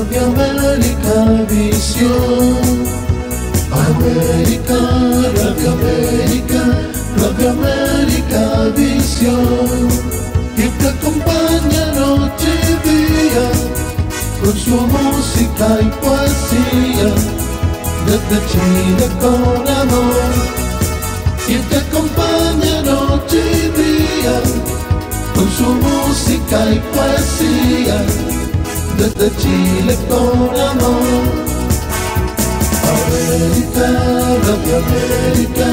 Radio América Visión. América, Radio América, Radio América Visión. Y te acompaña noche y día con su música y poesía, desde Chile con amor. Y te acompaña noche y día con su música y poesía, desde Chile con amor. América, Radio América,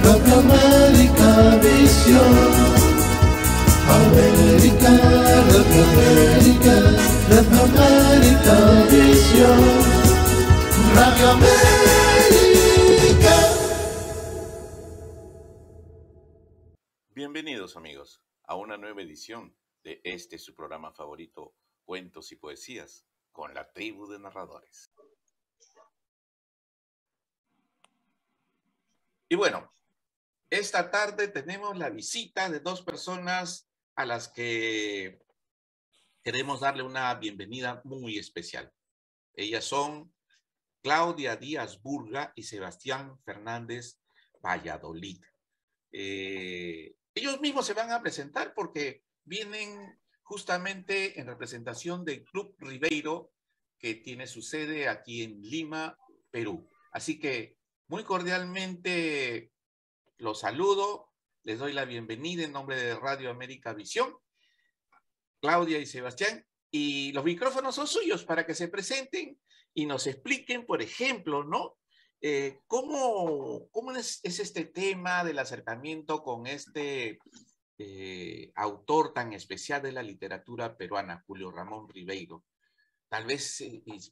Radio América Visión. América, Radio América, Radio América Visión. Radio América. Bienvenidos amigos a una nueva edición de su programa favorito, Cuentos y Poesías, con la tribu de narradores. Y bueno, esta tarde tenemos la visita de dos personas a las que queremos darle una bienvenida muy especial. Ellas son Claudia Díaz Burga y Sebastián Fernández Valladolid. Ellos mismos se van a presentar porque vienen justamente en representación del Club Ribeiro, que tiene su sede aquí en Lima, Perú. Así que muy cordialmente los saludo, les doy la bienvenida en nombre de Radio América Visión, Claudia y Sebastián, y los micrófonos son suyos para que se presenten y nos expliquen, por ejemplo, ¿no? ¿Cómo es este tema del acercamiento con este autor tan especial de la literatura peruana, Julio Ramón Ribeiro? Tal vez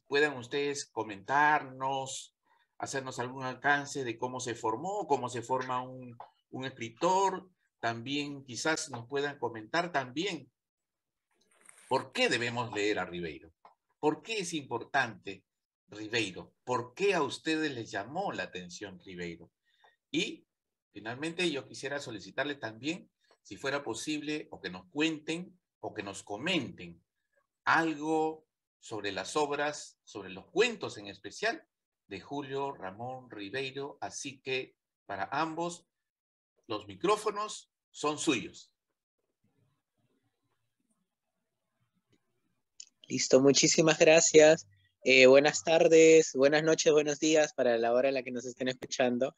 puedan ustedes comentarnos, hacernos algún alcance de cómo se formó, cómo se forma un escritor. También quizás nos puedan comentar también por qué debemos leer a Ribeiro. ¿Por qué es importante Ribeiro? ¿Por qué a ustedes les llamó la atención Ribeiro? Y finalmente yo quisiera solicitarle también, si fuera posible, o que nos cuenten o que nos comenten algo sobre las obras, sobre los cuentos en especial, de Julio Ramón Ribeiro. Así que para ambos los micrófonos son suyos. Listo, muchísimas gracias. Buenas tardes, buenas noches, buenos días para la hora en la que nos estén escuchando.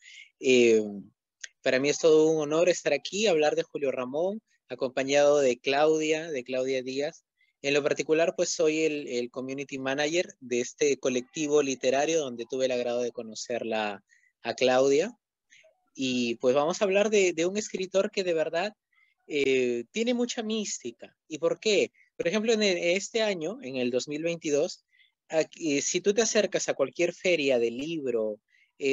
Para mí es todo un honor estar aquí, hablar de Julio Ramón, acompañado de Claudia Díaz. En lo particular, pues soy el community manager de este colectivo literario donde tuve el agrado de conocerla a Claudia. Y pues vamos a hablar de un escritor que de verdad tiene mucha mística. ¿Y por qué? Por ejemplo, en este año, en el 2022, si tú te acercas a cualquier feria de libro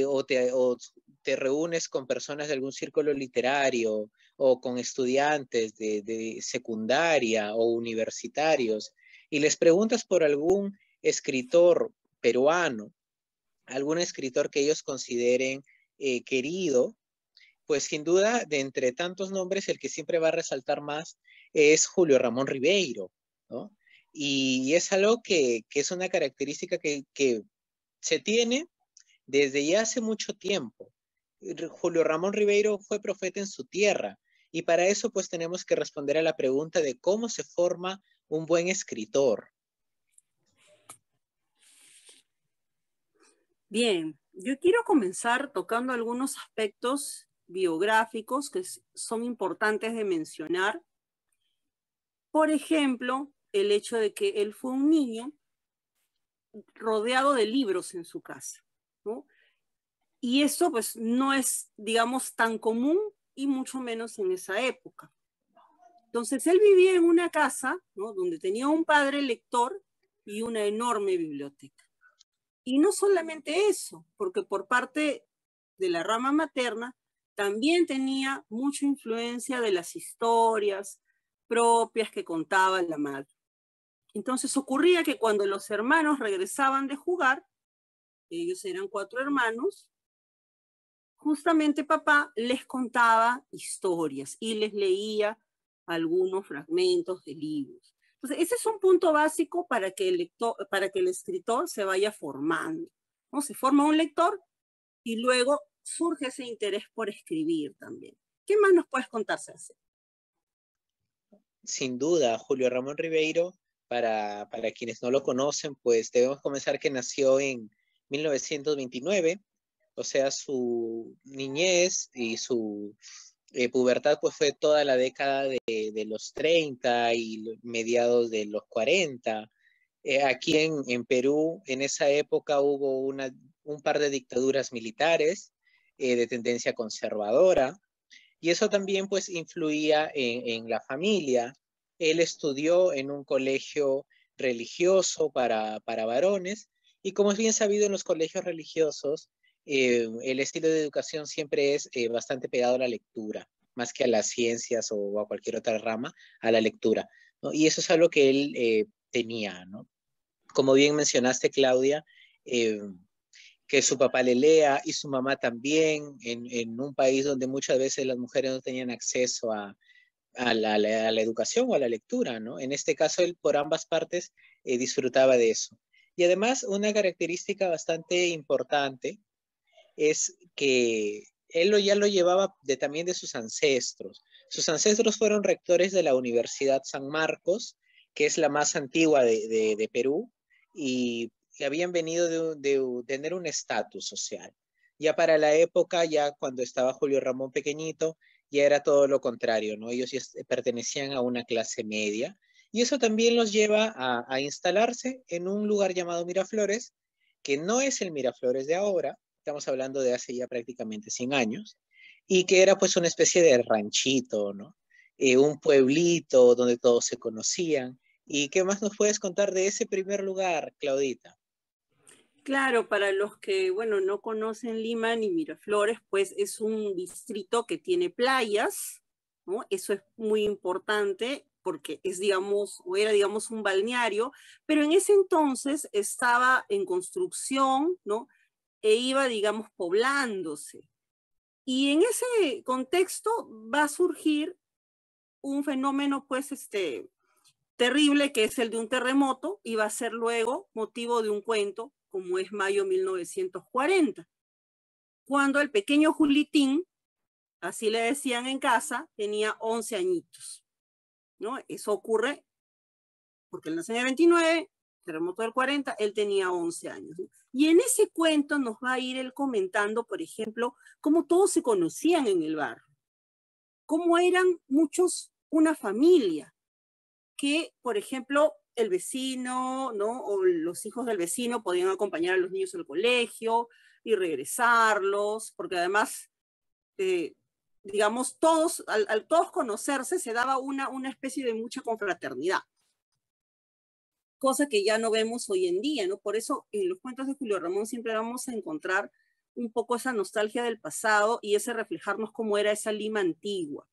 o te reúnes con personas de algún círculo literario o con estudiantes de secundaria o universitarios y les preguntas por algún escritor peruano, algún escritor que ellos consideren querido, pues sin duda, de entre tantos nombres, el que siempre va a resaltar más es Julio Ramón Ribeiro, ¿no? Y es algo que es una característica que se tiene desde ya hace mucho tiempo. Julio Ramón Ribeiro fue profeta en su tierra, y para eso pues tenemos que responder a la pregunta de cómo se forma un buen escritor. Bien, yo quiero comenzar tocando algunos aspectos biográficos que son importantes de mencionar. Por ejemplo, el hecho de que él fue un niño rodeado de libros en su casa, ¿no? Y eso pues no es, digamos, tan común y mucho menos en esa época. Entonces él vivía en una casa, ¿no?, donde tenía un padre lector y una enorme biblioteca. Y no solamente eso, porque por parte de la rama materna también tenía mucha influencia de las historias propias que contaba la madre. Entonces ocurría que cuando los hermanos regresaban de jugar, ellos eran 4 hermanos, justamente papá les contaba historias y les leía algunos fragmentos de libros. Entonces, ese es un punto básico para que el escritor se vaya formando, ¿no? Se forma un lector y luego surge ese interés por escribir también. ¿Qué más nos puedes contar, César? Sin duda, Julio Ramón Ribeiro, para quienes no lo conocen, pues debemos comenzar que nació en 1929, o sea, su niñez y su pubertad pues fue toda la década de los 30 y mediados de los 40. Aquí en Perú, en esa época hubo un par de dictaduras militares de tendencia conservadora, y eso también pues influía en la familia. Él estudió en un colegio religioso para varones, y como es bien sabido en los colegios religiosos, el estilo de educación siempre es bastante pegado a la lectura, más que a las ciencias o a cualquier otra rama, a la lectura, ¿no? Y eso es algo que él tenía, ¿no? Como bien mencionaste, Claudia, que su papá le lea y su mamá también, en un país donde muchas veces las mujeres no tenían acceso a la educación o a la lectura, ¿no? En este caso, él por ambas partes disfrutaba de eso. Y además, una característica bastante importante es que él ya lo llevaba también de sus ancestros. Sus ancestros fueron rectores de la Universidad San Marcos, que es la más antigua de Perú, y que habían venido de tener un estatus social. Ya para la época, ya cuando estaba Julio Ramón pequeñito, ya era todo lo contrario, ¿no? Ellos ya pertenecían a una clase media, y eso también los lleva a instalarse en un lugar llamado Miraflores, que no es el Miraflores de ahora, estamos hablando de hace ya prácticamente 100 años, y que era pues una especie de ranchito, ¿no? Un pueblito donde todos se conocían. ¿Y qué más nos puedes contar de ese primer lugar, Claudita? Claro, para los que, bueno, no conocen Lima ni Miraflores, pues es un distrito que tiene playas, ¿no? Eso es muy importante porque es, digamos, o era, digamos, un balneario, pero en ese entonces estaba en construcción, ¿no? E iba, digamos, poblándose. Y en ese contexto va a surgir un fenómeno, pues, terrible, que es el de un terremoto, y va a ser luego motivo de un cuento, como es Mayo 1940, cuando el pequeño Julitín, así le decían en casa, tenía 11 añitos, ¿no? Eso ocurre porque él nació en el 29, terremoto del 40, él tenía 11 años, ¿no? Y en ese cuento nos va a ir él comentando, por ejemplo, cómo todos se conocían en el barrio, cómo eran muchos una familia, que, por ejemplo, el vecino, ¿no? O los hijos del vecino podían acompañar a los niños al colegio y regresarlos, porque además, digamos, todos, al todos conocerse, se daba una especie de mucha confraternidad, cosa que ya no vemos hoy en día, ¿no? Por eso en los cuentos de Julio Ramón siempre vamos a encontrar un poco esa nostalgia del pasado y ese reflejarnos cómo era esa Lima antigua.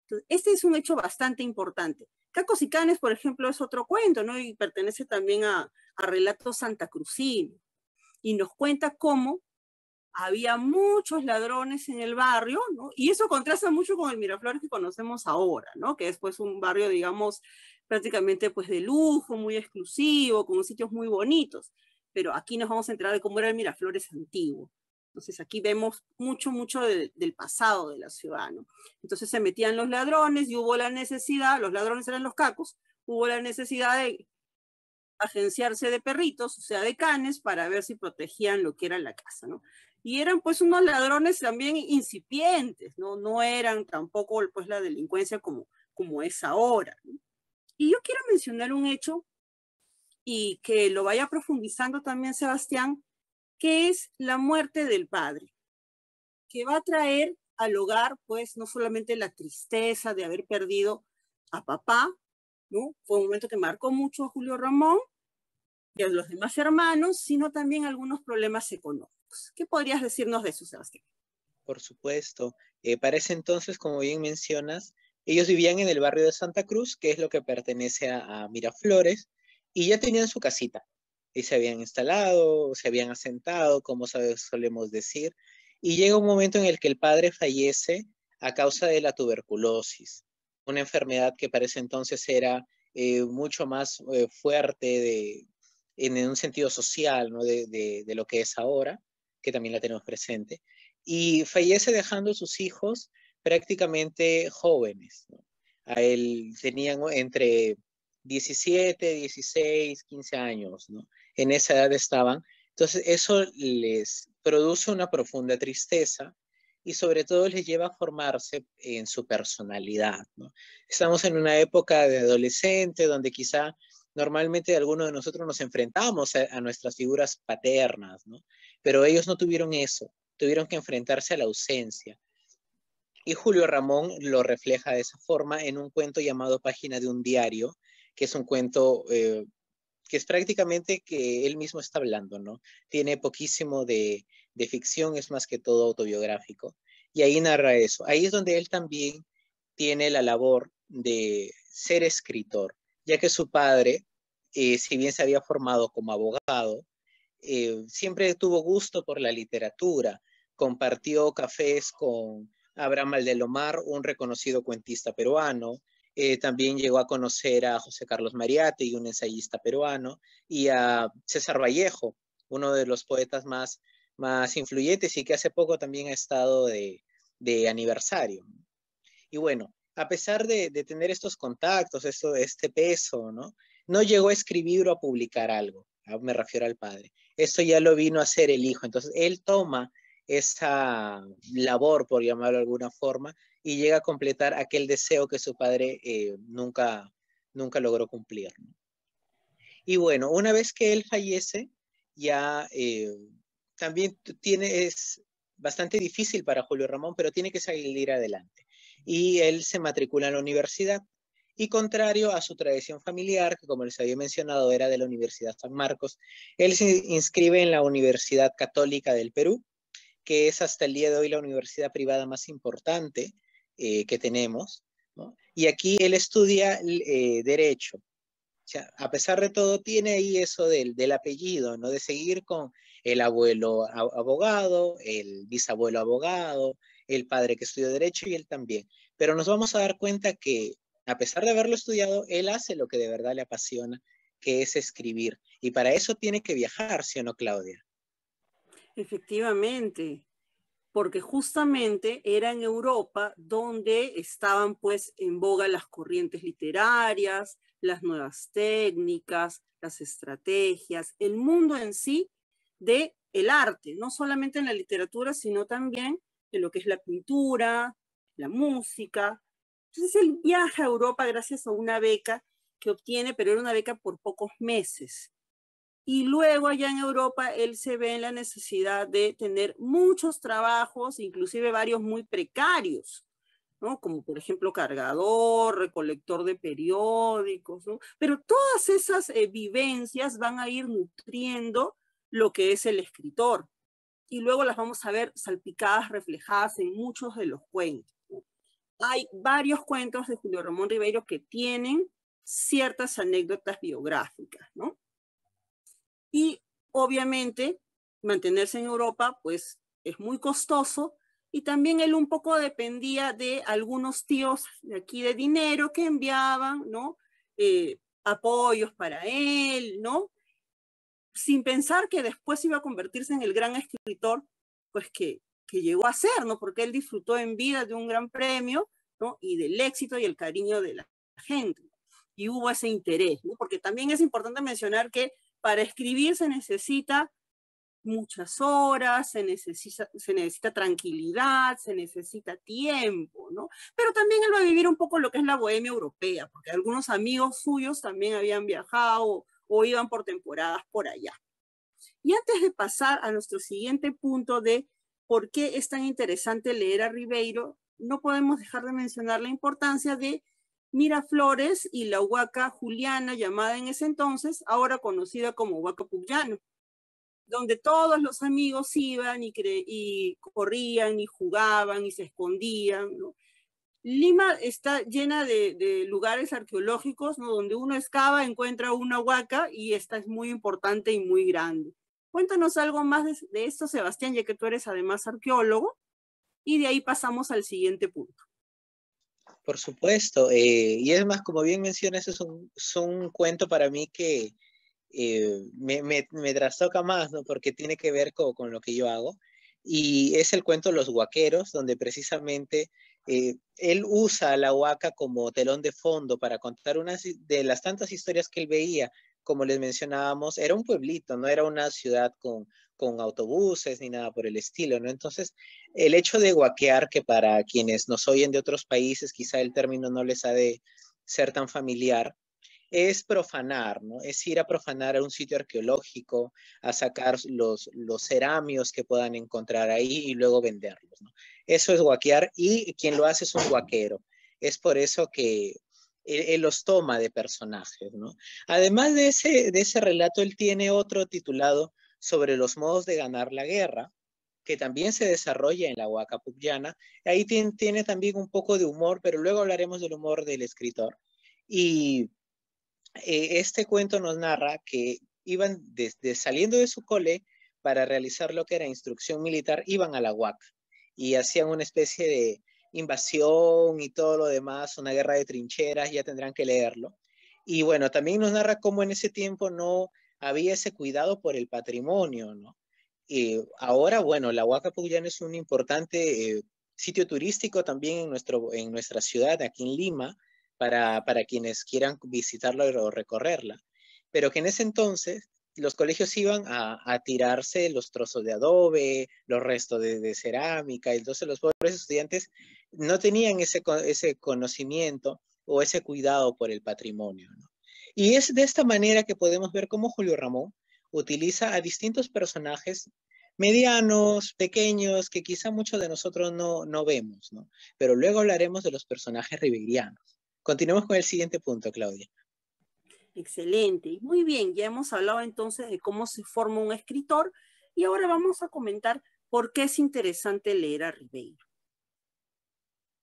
Entonces, este es un hecho bastante importante. Cacos y Canes, por ejemplo, es otro cuento, ¿no? Y pertenece también a relatos santacrucinos. Y nos cuenta cómo había muchos ladrones en el barrio, ¿no? Y eso contrasta mucho con el Miraflores que conocemos ahora, ¿no? Que es pues un barrio, digamos, prácticamente pues de lujo, muy exclusivo, con sitios muy bonitos. Pero aquí nos vamos a enterar de cómo era el Miraflores antiguo. Entonces aquí vemos mucho del pasado de la ciudad, ¿no? Entonces se metían los ladrones y hubo la necesidad, los ladrones eran los cacos, hubo la necesidad de agenciarse de perritos, o sea, de canes, para ver si protegían lo que era la casa, ¿no? Y eran pues unos ladrones también incipientes, ¿no? No eran tampoco pues la delincuencia como es ahora, ¿no? Y yo quiero mencionar un hecho y que lo vaya profundizando también Sebastián, que es la muerte del padre, que va a traer al hogar pues no solamente la tristeza de haber perdido a papá, ¿no? Fue un momento que marcó mucho a Julio Ramón y a los demás hermanos, sino también algunos problemas económicos. ¿Qué podrías decirnos de eso, Sebastián? Por supuesto. Para ese entonces, como bien mencionas, ellos vivían en el barrio de Santa Cruz, que es lo que pertenece a Miraflores, y ya tenían su casita. Y se habían instalado, se habían asentado, como solemos decir, y llega un momento en el que el padre fallece a causa de la tuberculosis, una enfermedad que para ese entonces era mucho más fuerte en un sentido social, ¿no? de lo que es ahora, que también la tenemos presente. Y fallece dejando sus hijos prácticamente jóvenes, ¿no? A él tenían entre 17, 16, 15 años, ¿no? En esa edad estaban. Entonces eso les produce una profunda tristeza y sobre todo les lleva a formarse en su personalidad, ¿no? Estamos en una época de adolescente donde quizá normalmente algunos de nosotros nos enfrentamos a nuestras figuras paternas, ¿no? Pero ellos no tuvieron eso, tuvieron que enfrentarse a la ausencia. Y Julio Ramón lo refleja de esa forma en un cuento llamado Página de un diario, que es un cuento que es prácticamente que él mismo está hablando, ¿no? Tiene poquísimo de ficción, es más que todo autobiográfico. Y ahí narra eso. Ahí es donde él también tiene la labor de ser escritor, ya que su padre, si bien se había formado como abogado, siempre tuvo gusto por la literatura, compartió cafés con Abraham Aldelomar, un reconocido cuentista peruano, también llegó a conocer a José Carlos Mariátegui, un ensayista peruano, y a César Vallejo, uno de los poetas más influyentes y que hace poco también ha estado de aniversario. Y bueno, a pesar de tener estos contactos, este peso, ¿no? No llegó a escribir o a publicar algo, me refiero al padre. Esto ya lo vino a hacer el hijo. Entonces, él toma esa labor, por llamarlo de alguna forma, y llega a completar aquel deseo que su padre nunca logró cumplir, ¿no? Y bueno, una vez que él fallece, ya también es bastante difícil para Julio Ramón, pero tiene que salir adelante. Y él se matricula en la universidad. Y contrario a su tradición familiar, que como les había mencionado era de la Universidad San Marcos, él se inscribe en la Universidad Católica del Perú, que es hasta el día de hoy la universidad privada más importante que tenemos, ¿no? Y aquí él estudia Derecho. O sea, a pesar de todo, tiene ahí eso del apellido, ¿no? De seguir con el abuelo abogado, el bisabuelo abogado, el padre que estudió Derecho y él también. Pero nos vamos a dar cuenta que, a pesar de haberlo estudiado, él hace lo que de verdad le apasiona, que es escribir. Y para eso tiene que viajar, ¿sí o no, Claudia? Efectivamente, porque justamente era en Europa donde estaban pues en boga las corrientes literarias, las nuevas técnicas, las estrategias, el mundo en sí de el arte, no solamente en la literatura, sino también en lo que es la pintura, la música. Entonces él viaja a Europa gracias a una beca que obtiene, pero era una beca por pocos meses. Y luego allá en Europa él se ve en la necesidad de tener muchos trabajos, inclusive varios muy precarios, ¿no? Como por ejemplo cargador, recolector de periódicos, ¿no? Pero todas esas vivencias van a ir nutriendo lo que es el escritor. Y luego las vamos a ver salpicadas, reflejadas en muchos de los cuentos, ¿no? Hay varios cuentos de Julio Ramón Ribeiro que tienen ciertas anécdotas biográficas, ¿no? Y obviamente mantenerse en Europa pues es muy costoso y también él un poco dependía de algunos tíos de aquí de dinero que enviaban, ¿no? Apoyos para él, ¿no? Sin pensar que después iba a convertirse en el gran escritor pues que llegó a ser, ¿no? Porque él disfrutó en vida de un gran premio, ¿no? Y del éxito y el cariño de la gente. Y hubo ese interés, ¿no? Porque también es importante mencionar que para escribir se necesita muchas horas, se necesita tranquilidad, se necesita tiempo, ¿no? Pero también él va a vivir un poco lo que es la bohemia europea, porque algunos amigos suyos también habían viajado o iban por temporadas por allá. Y antes de pasar a nuestro siguiente punto de por qué es tan interesante leer a Ribeiro, no podemos dejar de mencionar la importancia de Miraflores y la Huaca Juliana, llamada en ese entonces, ahora conocida como Huaca Pucllano, donde todos los amigos iban y corrían y jugaban y se escondían, ¿no? Lima está llena de lugares arqueológicos, ¿no? Donde uno excava, encuentra una huaca y esta es muy importante y muy grande. Cuéntanos algo más de esto, Sebastián, ya que tú eres además arqueólogo, y de ahí pasamos al siguiente punto. Por supuesto, y es más, como bien mencionas, es un cuento para mí que me trastoca más, ¿no? Porque tiene que ver con lo que yo hago, y es el cuento Los Huaqueros, donde precisamente él usa a la huaca como telón de fondo para contar una de las tantas historias que él veía. Como les mencionábamos, era un pueblito, no era una ciudad con autobuses ni nada por el estilo, ¿no? Entonces, el hecho de huaquear, que para quienes nos oyen de otros países, quizá el término no les ha de ser tan familiar, es profanar, ¿no? Es ir a profanar a un sitio arqueológico, a sacar los ceramios que puedan encontrar ahí y luego venderlos, ¿no? Eso es huaquear, y quien lo hace es un huaquero. Es por eso que él los toma de personajes, ¿no? Además de ese relato, él tiene otro titulado sobre los modos de ganar la guerra, que también se desarrolla en la Huaca Pucllana. Ahí tiene también un poco de humor, pero luego hablaremos del humor del escritor. Y este cuento nos narra que iban desde saliendo de su cole para realizar lo que era instrucción militar, iban a la Huaca y hacían una especie de invasión y todo lo demás, una guerra de trincheras, ya tendrán que leerlo. Y bueno, también nos narra cómo en ese tiempo no había ese cuidado por el patrimonio, ¿no? Y ahora, bueno, la Huaca Pucllana es un importante sitio turístico también en nuestra ciudad, aquí en Lima, para quienes quieran visitarla o recorrerla. Pero que en ese entonces los colegios iban a tirarse los trozos de adobe, los restos de cerámica, entonces los pobres estudiantes no tenían ese conocimiento o ese cuidado por el patrimonio, ¿no? Y es de esta manera que podemos ver cómo Julio Ramón utiliza a distintos personajes medianos, pequeños, que quizá muchos de nosotros no vemos, ¿no? Pero luego hablaremos de los personajes ribeirianos. Continuemos con el siguiente punto, Claudia. Excelente. Muy bien, ya hemos hablado entonces de cómo se forma un escritor y ahora vamos a comentar por qué es interesante leer a Ribeiro.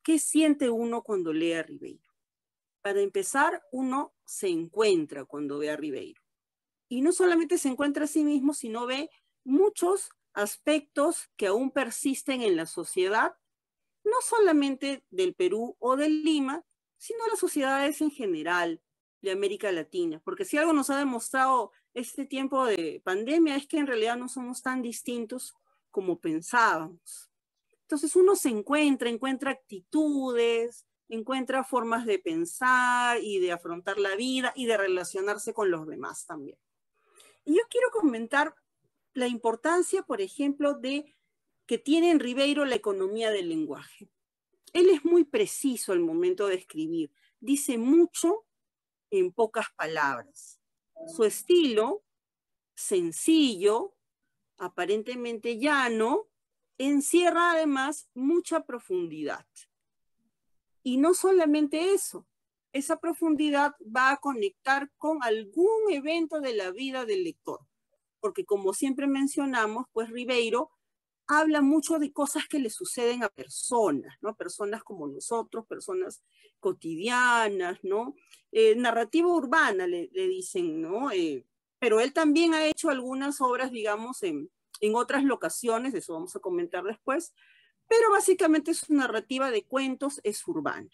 ¿Qué siente uno cuando lee a Ribeiro? Para empezar, uno se encuentra cuando ve a Ribeiro. Y no solamente se encuentra a sí mismo, sino ve muchos aspectos que aún persisten en la sociedad, no solamente del Perú o de Lima, sino las sociedades en general de América Latina. Porque si algo nos ha demostrado este tiempo de pandemia es que en realidad no somos tan distintos como pensábamos. Entonces uno se encuentra actitudes, encuentra formas de pensar y de afrontar la vida y de relacionarse con los demás también. Y yo quiero comentar la importancia, por ejemplo, que tiene en Ribeiro la economía del lenguaje. Él es muy preciso al momento de escribir, dice mucho en pocas palabras. Su estilo, sencillo, aparentemente llano, encierra además mucha profundidad. Y no solamente eso, esa profundidad va a conectar con algún evento de la vida del lector. Porque como siempre mencionamos, pues Ribeiro habla mucho de cosas que le suceden a personas, ¿no? Personas como nosotros, personas cotidianas, ¿no? Narrativa urbana, le dicen, ¿no? Pero él también ha hecho algunas obras, digamos, en otras locaciones, eso vamos a comentar después, pero básicamente su narrativa de cuentos es urbana.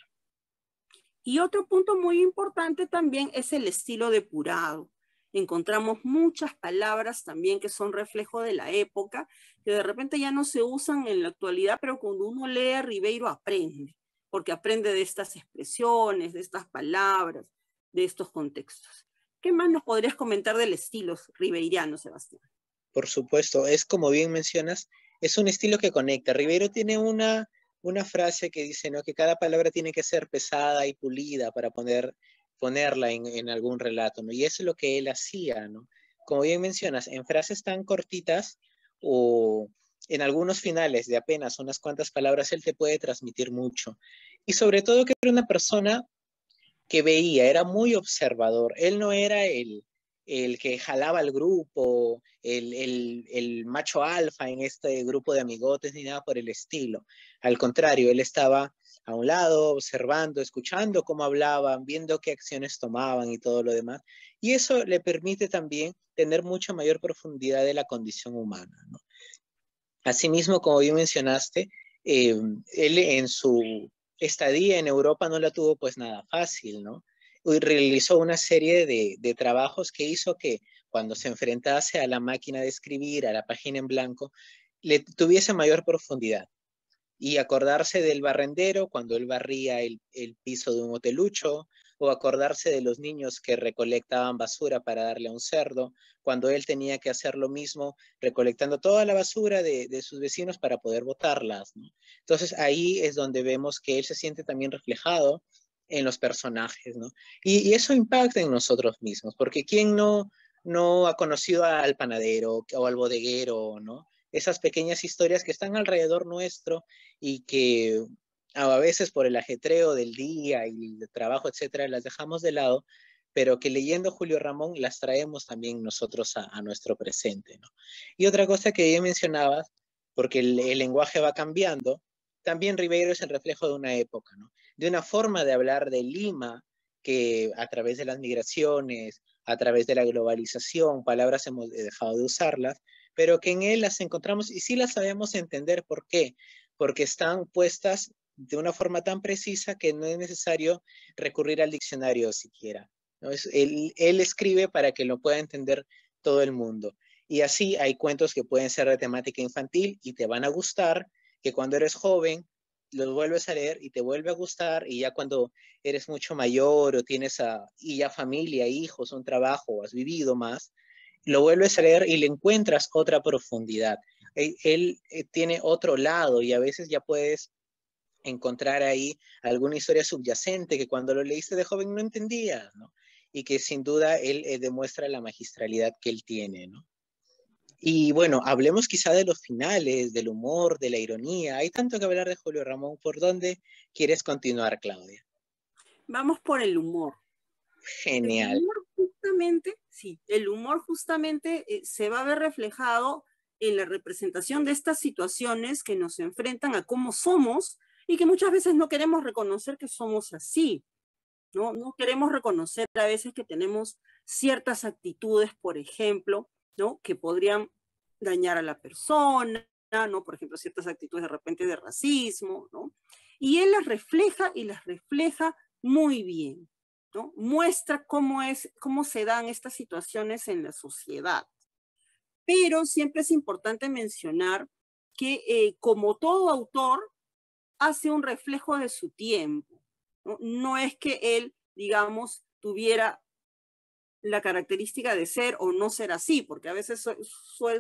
Y otro punto muy importante también es el estilo depurado. Encontramos muchas palabras también que son reflejo de la época, que de repente ya no se usan en la actualidad, pero cuando uno lee a Ribeiro aprende, porque aprende de estas expresiones, de estas palabras, de estos contextos. ¿Qué más nos podrías comentar del estilo ribeiriano, Sebastián? Por supuesto, es como bien mencionas, es un estilo que conecta. Ribeiro tiene una frase que dice, ¿no?, que cada palabra tiene que ser pesada y pulida para ponerla en algún relato, ¿no? Y eso es lo que él hacía, ¿no? Como bien mencionas, en frases tan cortitas o en algunos finales de apenas unas cuantas palabras, él te puede transmitir mucho. Y sobre todo que era una persona que veía, era muy observador. Él no era el que jalaba al grupo, el macho alfa en este grupo de amigotes, ni nada por el estilo. Al contrario, él estaba a un lado, observando, escuchando cómo hablaban, viendo qué acciones tomaban y todo lo demás. Y eso le permite también tener mucha mayor profundidad de la condición humana, ¿no? Asimismo, como bien mencionaste, él en su estadía en Europa no la tuvo pues nada fácil, ¿no? Y realizó una serie de trabajos que hizo que cuando se enfrentase a la máquina de escribir, a la página en blanco, le tuviese mayor profundidad. Y acordarse del barrendero cuando él barría el piso de un hotelucho, o acordarse de los niños que recolectaban basura para darle a un cerdo, cuando él tenía que hacer lo mismo, recolectando toda la basura de sus vecinos para poder botarlas, ¿no? Entonces ahí es donde vemos que él se siente también reflejado en los personajes, ¿no? Y eso impacta en nosotros mismos, porque ¿quién no ha conocido al panadero o al bodeguero, ¿no? Esas pequeñas historias que están alrededor nuestro y que a veces por el ajetreo del día y el trabajo, etcétera, las dejamos de lado, pero que leyendo Julio Ramón las traemos también nosotros a nuestro presente, ¿no? Y otra cosa que ya mencionabas, porque el lenguaje va cambiando, también Ribeiro es el reflejo de una época, ¿no? De una forma de hablar de Lima que a través de las migraciones, a través de la globalización, palabras hemos dejado de usarlas, pero que en él las encontramos y sí las sabemos entender. ¿Por qué? Porque están puestas de una forma tan precisa que no es necesario recurrir al diccionario siquiera, ¿no? Él escribe para que lo pueda entender todo el mundo. Y así hay cuentos que pueden ser de temática infantil y te van a gustar, que cuando eres joven los vuelves a leer y te vuelve a gustar, y ya cuando eres mucho mayor o tienes y ya familia, hijos, un trabajo, has vivido más, lo vuelves a leer y le encuentras otra profundidad. Él tiene otro lado y a veces ya puedes encontrar ahí alguna historia subyacente que cuando lo leíste de joven no entendías, ¿no? Y que sin duda él demuestra la magistralidad que él tiene, ¿no? Y bueno, hablemos quizá de los finales, del humor, de la ironía. Hay tanto que hablar de Julio Ramón. ¿Por dónde quieres continuar, Claudia? Vamos por el humor. Genial. El humor justamente, sí, el humor justamente se va a ver reflejado en la representación de estas situaciones que nos enfrentan a cómo somos y que muchas veces no queremos reconocer que somos así, ¿no? No queremos reconocer a veces que tenemos ciertas actitudes, por ejemplo, ¿no? Que podrían dañar a la persona, ¿no? Por ejemplo, ciertas actitudes de repente de racismo, ¿no? Y él las refleja y las refleja muy bien, ¿no? Muestra cómo se dan estas situaciones en la sociedad. Pero siempre es importante mencionar que como todo autor, hace un reflejo de su tiempo, ¿no? No es que él, digamos, tuviera la característica de ser o no ser así, porque a veces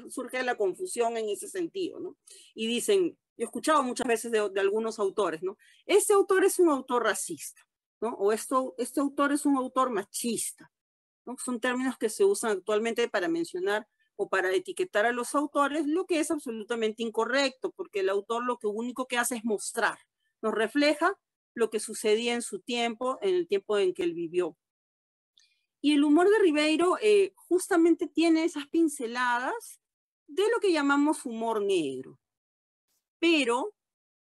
surge la confusión en ese sentido, ¿no? Y dicen, yo he escuchado muchas veces de algunos autores, ¿no? Este autor es un autor racista, ¿no? O este autor es un autor machista, ¿no? Son términos que se usan actualmente para mencionar o para etiquetar a los autores, lo que es absolutamente incorrecto, porque el autor lo único que hace es mostrar, nos refleja lo que sucedía en su tiempo, en el tiempo en que él vivió. Y el humor de Ribeiro justamente tiene esas pinceladas de lo que llamamos humor negro, pero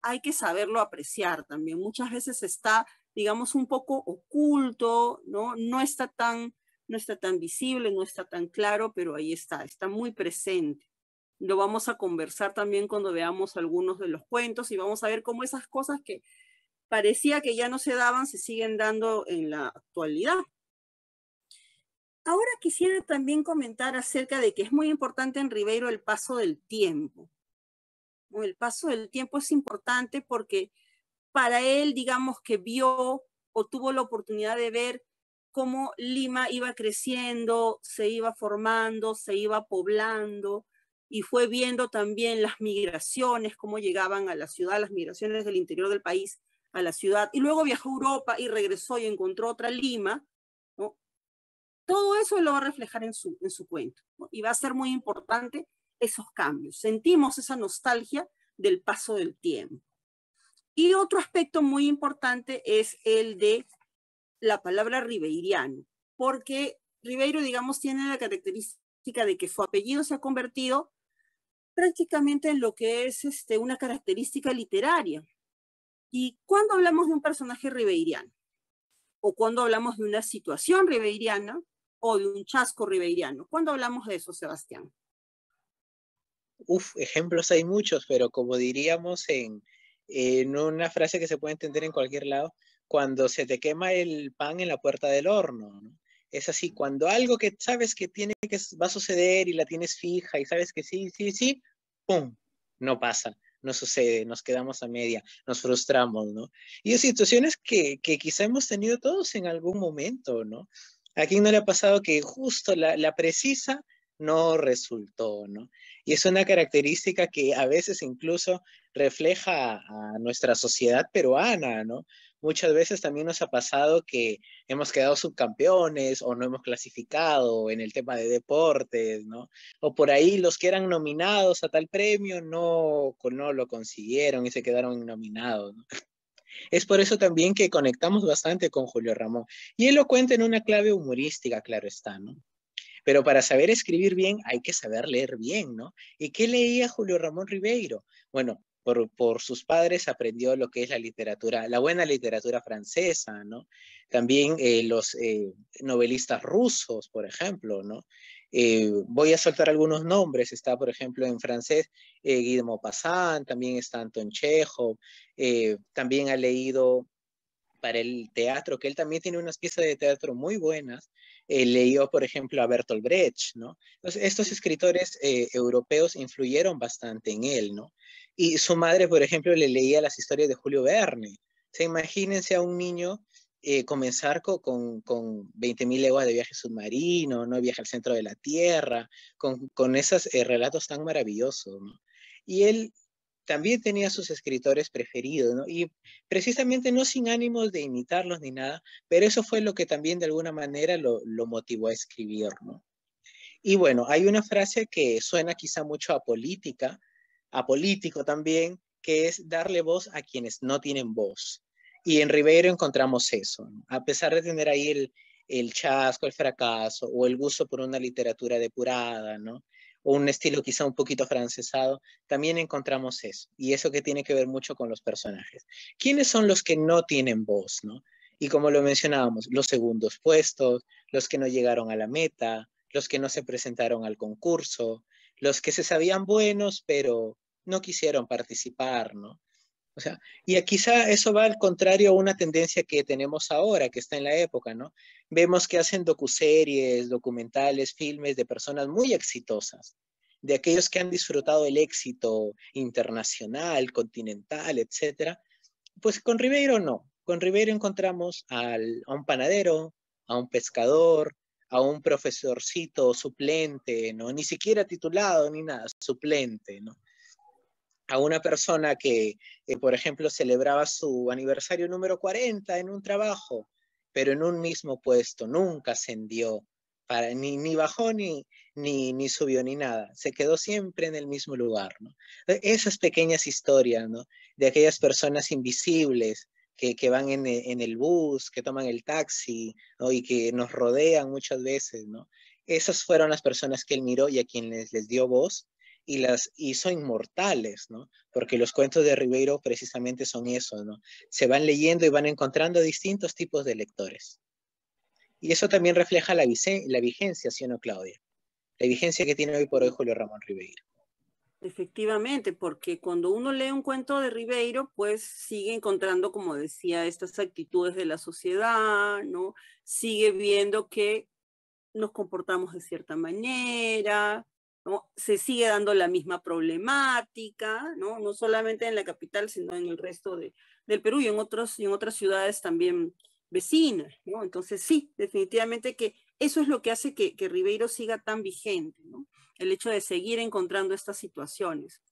hay que saberlo apreciar también. Muchas veces está, digamos, un poco oculto, ¿no? No está tan visible, no está tan claro, pero ahí está muy presente. Lo vamos a conversar también cuando veamos algunos de los cuentos y vamos a ver cómo esas cosas que parecía que ya no se daban, se siguen dando en la actualidad. Ahora quisiera también comentar acerca de que es muy importante en Ribeiro el paso del tiempo. El paso del tiempo es importante porque para él, digamos que vio o tuvo la oportunidad de ver cómo Lima iba creciendo, se iba formando, se iba poblando, y fue viendo también las migraciones, cómo llegaban a la ciudad, las migraciones del interior del país a la ciudad, y luego viajó a Europa y regresó y encontró otra Lima, ¿no? Todo eso lo va a reflejar en su cuento, ¿no? Y va a ser muy importante esos cambios. Sentimos esa nostalgia del paso del tiempo. Y otro aspecto muy importante es el de la palabra ribeiriano, porque Ribeiro, digamos, tiene la característica de que su apellido se ha convertido prácticamente en lo que es una característica literaria. ¿Y cuando hablamos de un personaje ribeiriano? O cuando hablamos de una situación ribeiriana o de un chasco ribeiriano. ¿Cuándo hablamos de eso, Sebastián? Ejemplos hay muchos, pero como diríamos en en una frase que se puede entender en cualquier lado, cuando se te quema el pan en la puerta del horno, ¿no? Es así, cuando algo que sabes que va a suceder y la tienes fija y sabes que sí, sí, sí, ¡pum! No pasa, no sucede, nos quedamos a media, nos frustramos, ¿no? Y hay situaciones que quizá hemos tenido todos en algún momento, ¿no? ¿A quién no le ha pasado que justo la precisa no resultó, ¿no? Y es una característica que a veces incluso refleja a nuestra sociedad peruana, ¿no? Muchas veces también nos ha pasado que hemos quedado subcampeones o no hemos clasificado en el tema de deportes, ¿no? O por ahí los que eran nominados a tal premio no lo consiguieron y se quedaron nominados, ¿no? Es por eso también que conectamos bastante con Julio Ramón. Y él lo cuenta en una clave humorística, claro está, ¿no? Pero para saber escribir bien hay que saber leer bien, ¿no? ¿Y qué leía Julio Ramón Ribeiro? Bueno, por sus padres aprendió lo que es la literatura, la buena literatura francesa, ¿no? También los novelistas rusos, por ejemplo, ¿no? Voy a soltar algunos nombres. Está, por ejemplo, en francés, Guy de Maupassant, también está Anton Chekhov, también ha leído para el teatro, que él también tiene unas piezas de teatro muy buenas. Leyó, por ejemplo, a Bertolt Brecht, ¿no? Entonces, estos escritores europeos influyeron bastante en él, ¿no? Y su madre, por ejemplo, le leía las historias de Julio Verne. O sea, imagínense a un niño comenzar con 20.000 leguas de viaje submarino, ¿no? Viaje al centro de la Tierra, con esos relatos tan maravillosos, ¿no? Y él también tenía sus escritores preferidos, ¿no? Y precisamente no sin ánimos de imitarlos ni nada, pero eso fue lo que también de alguna manera lo motivó a escribir, ¿no? Y bueno, hay una frase que suena quizá mucho a política, a político también, que es darle voz a quienes no tienen voz. Y en Ribeiro encontramos eso, ¿no? A pesar de tener ahí el chasco, el fracaso o el gusto por una literatura depurada, ¿no? O un estilo quizá un poquito francesado, también encontramos eso. Y eso que tiene que ver mucho con los personajes. ¿Quiénes son los que no tienen voz, no? Y como lo mencionábamos, los segundos puestos, los que no llegaron a la meta, los que no se presentaron al concurso, los que se sabían buenos, pero no quisieron participar, ¿no? O sea, y quizá eso va al contrario a una tendencia que tenemos ahora, que está en la época, ¿no? Vemos que hacen docuseries, documentales, filmes de personas muy exitosas, de aquellos que han disfrutado el éxito internacional, continental, etcétera. Pues con Ribeiro no. Con Ribeiro encontramos a un panadero, a un pescador, a un profesorcito suplente, ¿no? Ni siquiera titulado ni nada, suplente, ¿no? A una persona que, por ejemplo, celebraba su aniversario número 40 en un trabajo, pero en un mismo puesto, nunca ascendió, ni bajó ni subió ni nada, se quedó siempre en el mismo lugar, ¿no? Esas pequeñas historias, ¿no? De aquellas personas invisibles que van en el bus, que toman el taxi, ¿no? Y que nos rodean muchas veces, ¿no? Esas fueron las personas que él miró y a quienes les dio voz y las hizo inmortales, ¿no? Porque los cuentos de Ribeiro precisamente son eso, ¿no? Se van leyendo y van encontrando distintos tipos de lectores. Y eso también refleja la vigencia, ¿sí o no, Claudia? La vigencia que tiene hoy por hoy Julio Ramón Ribeiro. Efectivamente, porque cuando uno lee un cuento de Ribeiro, pues sigue encontrando, como decía, estas actitudes de la sociedad, ¿no? Sigue viendo que nos comportamos de cierta manera, ¿no? Se sigue dando la misma problemática, ¿no? No solamente en la capital, sino en el resto del Perú y en otras ciudades también vecinas, ¿no? Entonces sí, definitivamente que eso es lo que hace que Ribeiro siga tan vigente, ¿no? El hecho de seguir encontrando estas situaciones.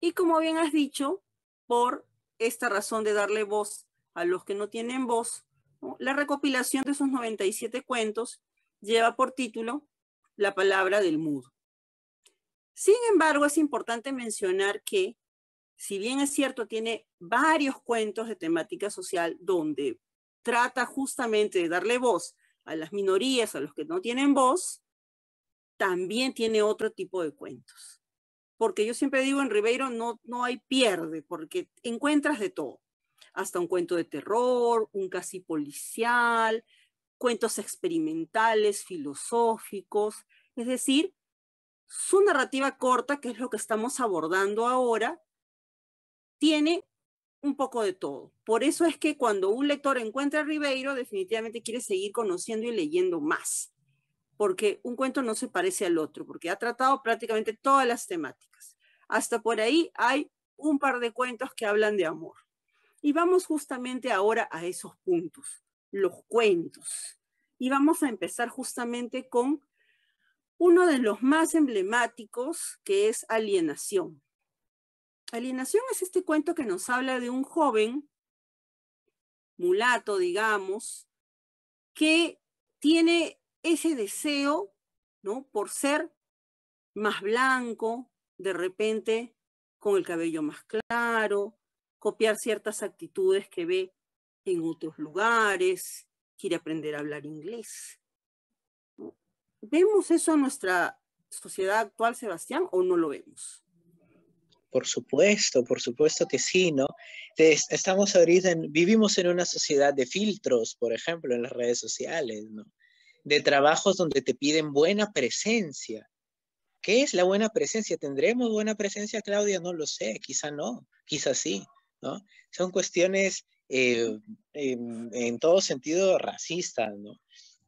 Y como bien has dicho, por esta razón de darle voz a los que no tienen voz, ¿no? La recopilación de esos 97 cuentos lleva por título La palabra del mudo. Sin embargo, es importante mencionar que, si bien es cierto, tiene varios cuentos de temática social donde trata justamente de darle voz a las minorías, a los que no tienen voz, también tiene otro tipo de cuentos. Porque yo siempre digo, en Ribeiro no hay pierde, porque encuentras de todo. Hasta un cuento de terror, un casi policial, cuentos experimentales, filosóficos. Es decir, su narrativa corta, que es lo que estamos abordando ahora, tiene un poco de todo. Por eso es que cuando un lector encuentra a Ribeiro, definitivamente quiere seguir conociendo y leyendo más, porque un cuento no se parece al otro, porque ha tratado prácticamente todas las temáticas. Hasta por ahí hay un par de cuentos que hablan de amor. Y vamos justamente ahora a esos puntos, los cuentos. Y vamos a empezar justamente con uno de los más emblemáticos, que es Alienación. Alienación es este cuento que nos habla de un joven mulato, digamos, que tiene ese deseo, ¿no?, por ser más blanco, de repente con el cabello más claro, copiar ciertas actitudes que ve en otros lugares, quiere aprender a hablar inglés, ¿no? ¿Vemos eso en nuestra sociedad actual, Sebastián, o no lo vemos? Por supuesto que sí, ¿no? Estamos ahorita, vivimos en una sociedad de filtros, por ejemplo, en las redes sociales, ¿no? De trabajos donde te piden buena presencia. ¿Qué es la buena presencia? ¿Tendremos buena presencia, Claudia? No lo sé, quizá no, quizá sí, ¿no? Son cuestiones en todo sentido racistas, ¿no?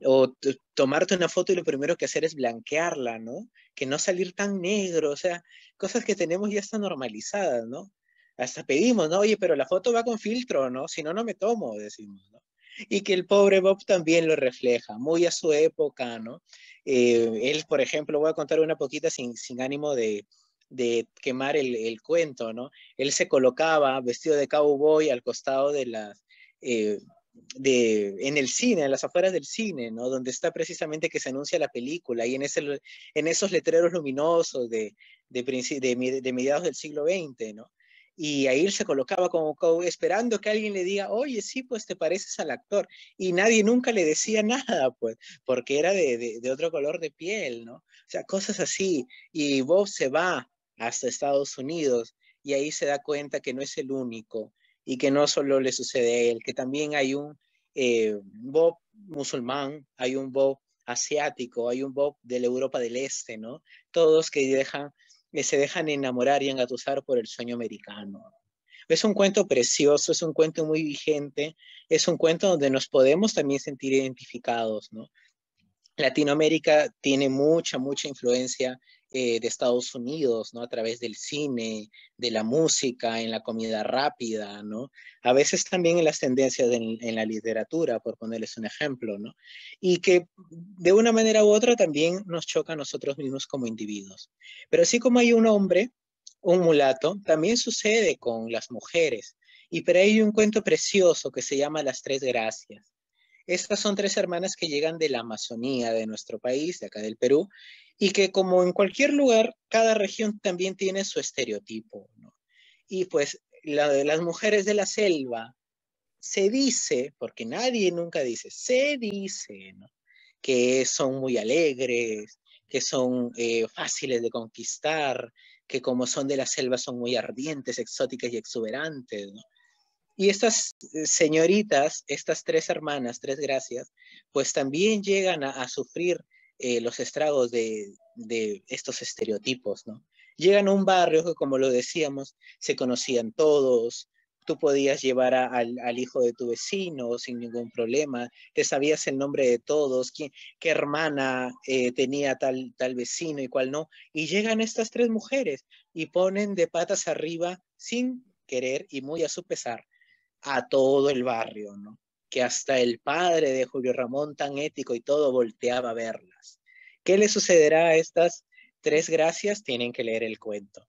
O tomarte una foto y lo primero que hacer es blanquearla, ¿no? Que no salir tan negro, o sea, cosas que tenemos ya están normalizadas, ¿no? Hasta pedimos, ¿no? Oye, pero la foto va con filtro, ¿no? Si no, no me tomo, decimos, ¿no? Y que el pobre Bob también lo refleja, muy a su época, ¿no? Él, por ejemplo, voy a contar una poquita sin ánimo de quemar el cuento, ¿no? Él se colocaba vestido de cowboy al costado de las... en el cine, en las afueras del cine, ¿no? Donde está precisamente que se anuncia la película y en esos letreros luminosos de mediados del siglo XX, ¿no? Y ahí él se colocaba como esperando que alguien le diga, oye, sí, pues te pareces al actor. Y nadie nunca le decía nada, pues, porque era de otro color de piel, ¿no? O sea, cosas así. Y Bob se va hasta Estados Unidos y ahí se da cuenta que no es el único y que no solo le sucede a él, que también hay un Bob musulmán, hay un Bob asiático, hay un Bob de la Europa del Este, ¿no? Todos que se dejan enamorar y engatusar por el sueño americano. Es un cuento precioso, es un cuento muy vigente, es un cuento donde nos podemos también sentir identificados, ¿no? Latinoamérica tiene mucha influencia de Estados Unidos, ¿no? A través del cine, de la música, en la comida rápida, ¿no? A veces también en las tendencias en la literatura, por ponerles un ejemplo, ¿no? Y que de una manera u otra también nos choca a nosotros mismos como individuos. Pero así como hay un hombre, un mulato, también sucede con las mujeres. Y por ahí hay un cuento precioso que se llama Las Tres Gracias. Estas son tres hermanas que llegan de la Amazonía de nuestro país, de acá del Perú, y que como en cualquier lugar, cada región también tiene su estereotipo, ¿no? Y pues las mujeres de la selva, se dice, porque nadie nunca dice, se dice, ¿no?, que son muy alegres, que son fáciles de conquistar, que como son de la selva son muy ardientes, exóticas y exuberantes, ¿no? Y estas señoritas, estas tres hermanas, tres gracias, pues también llegan a sufrir los estragos de estos estereotipos, ¿no? Llegan a un barrio que, como lo decíamos, se conocían todos, tú podías llevar al hijo de tu vecino sin ningún problema, te sabías el nombre de todos, qué hermana tenía tal vecino y cuál no, y llegan estas tres mujeres y ponen de patas arriba, sin querer y muy a su pesar, a todo el barrio, ¿no? Que hasta el padre de Julio Ramón, tan ético y todo, volteaba a verlas. ¿Qué le sucederá a estas tres gracias? Tienen que leer el cuento.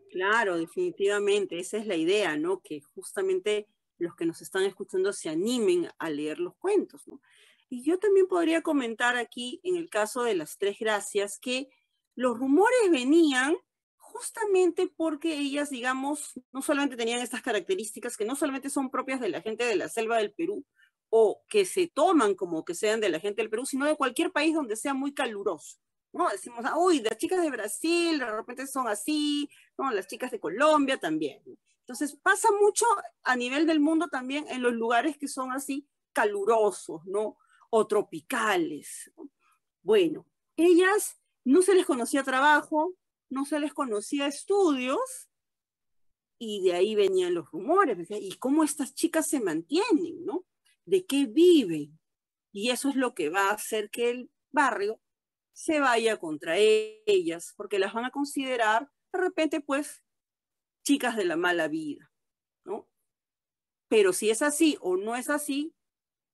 Claro, definitivamente, esa es la idea, ¿no? Que justamente los que nos están escuchando se animen a leer los cuentos, ¿no? Y yo también podría comentar aquí, en el caso de Las Tres Gracias, que los rumores venían justamente porque ellas, digamos, no solamente tenían estas características que no solamente son propias de la gente de la selva del Perú o que se toman como que sean de la gente del Perú, sino de cualquier país donde sea muy caluroso, ¿no? Decimos, uy, las chicas de Brasil de repente son así, ¿no? Las chicas de Colombia también. Entonces pasa mucho a nivel del mundo también en los lugares que son así calurosos, ¿no? O tropicales. Bueno, ellas no se les conocía trabajo, no se les conocía estudios, y de ahí venían los rumores, decía, ¿y cómo estas chicas se mantienen, no? ¿De qué viven? Y eso es lo que va a hacer que el barrio se vaya contra ellas, porque las van a considerar de repente pues chicas de la mala vida, ¿no? Pero si es así o no es así,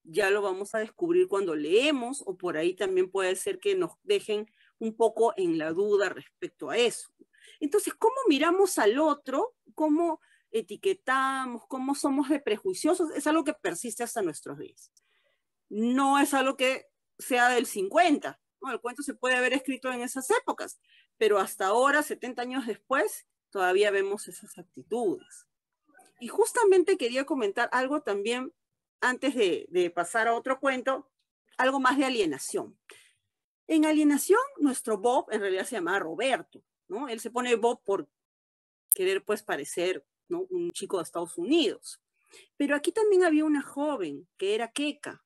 ya lo vamos a descubrir cuando leemos, o por ahí también puede ser que nos dejen un poco en la duda respecto a eso. Entonces, ¿cómo miramos al otro? ¿Cómo etiquetamos? ¿Cómo somos de prejuiciosos? Es algo que persiste hasta nuestros días. No es algo que sea del 50, ¿no? El cuento se puede haber escrito en esas épocas, pero hasta ahora, 70 años después, todavía vemos esas actitudes. Y justamente quería comentar algo también, antes de pasar a otro cuento, algo más de alienación. En Alienación, nuestro Bob en realidad se llamaba Roberto, ¿no? Él se pone Bob por querer pues parecer, ¿no?, un chico de Estados Unidos. Pero aquí también había una joven que era Keka,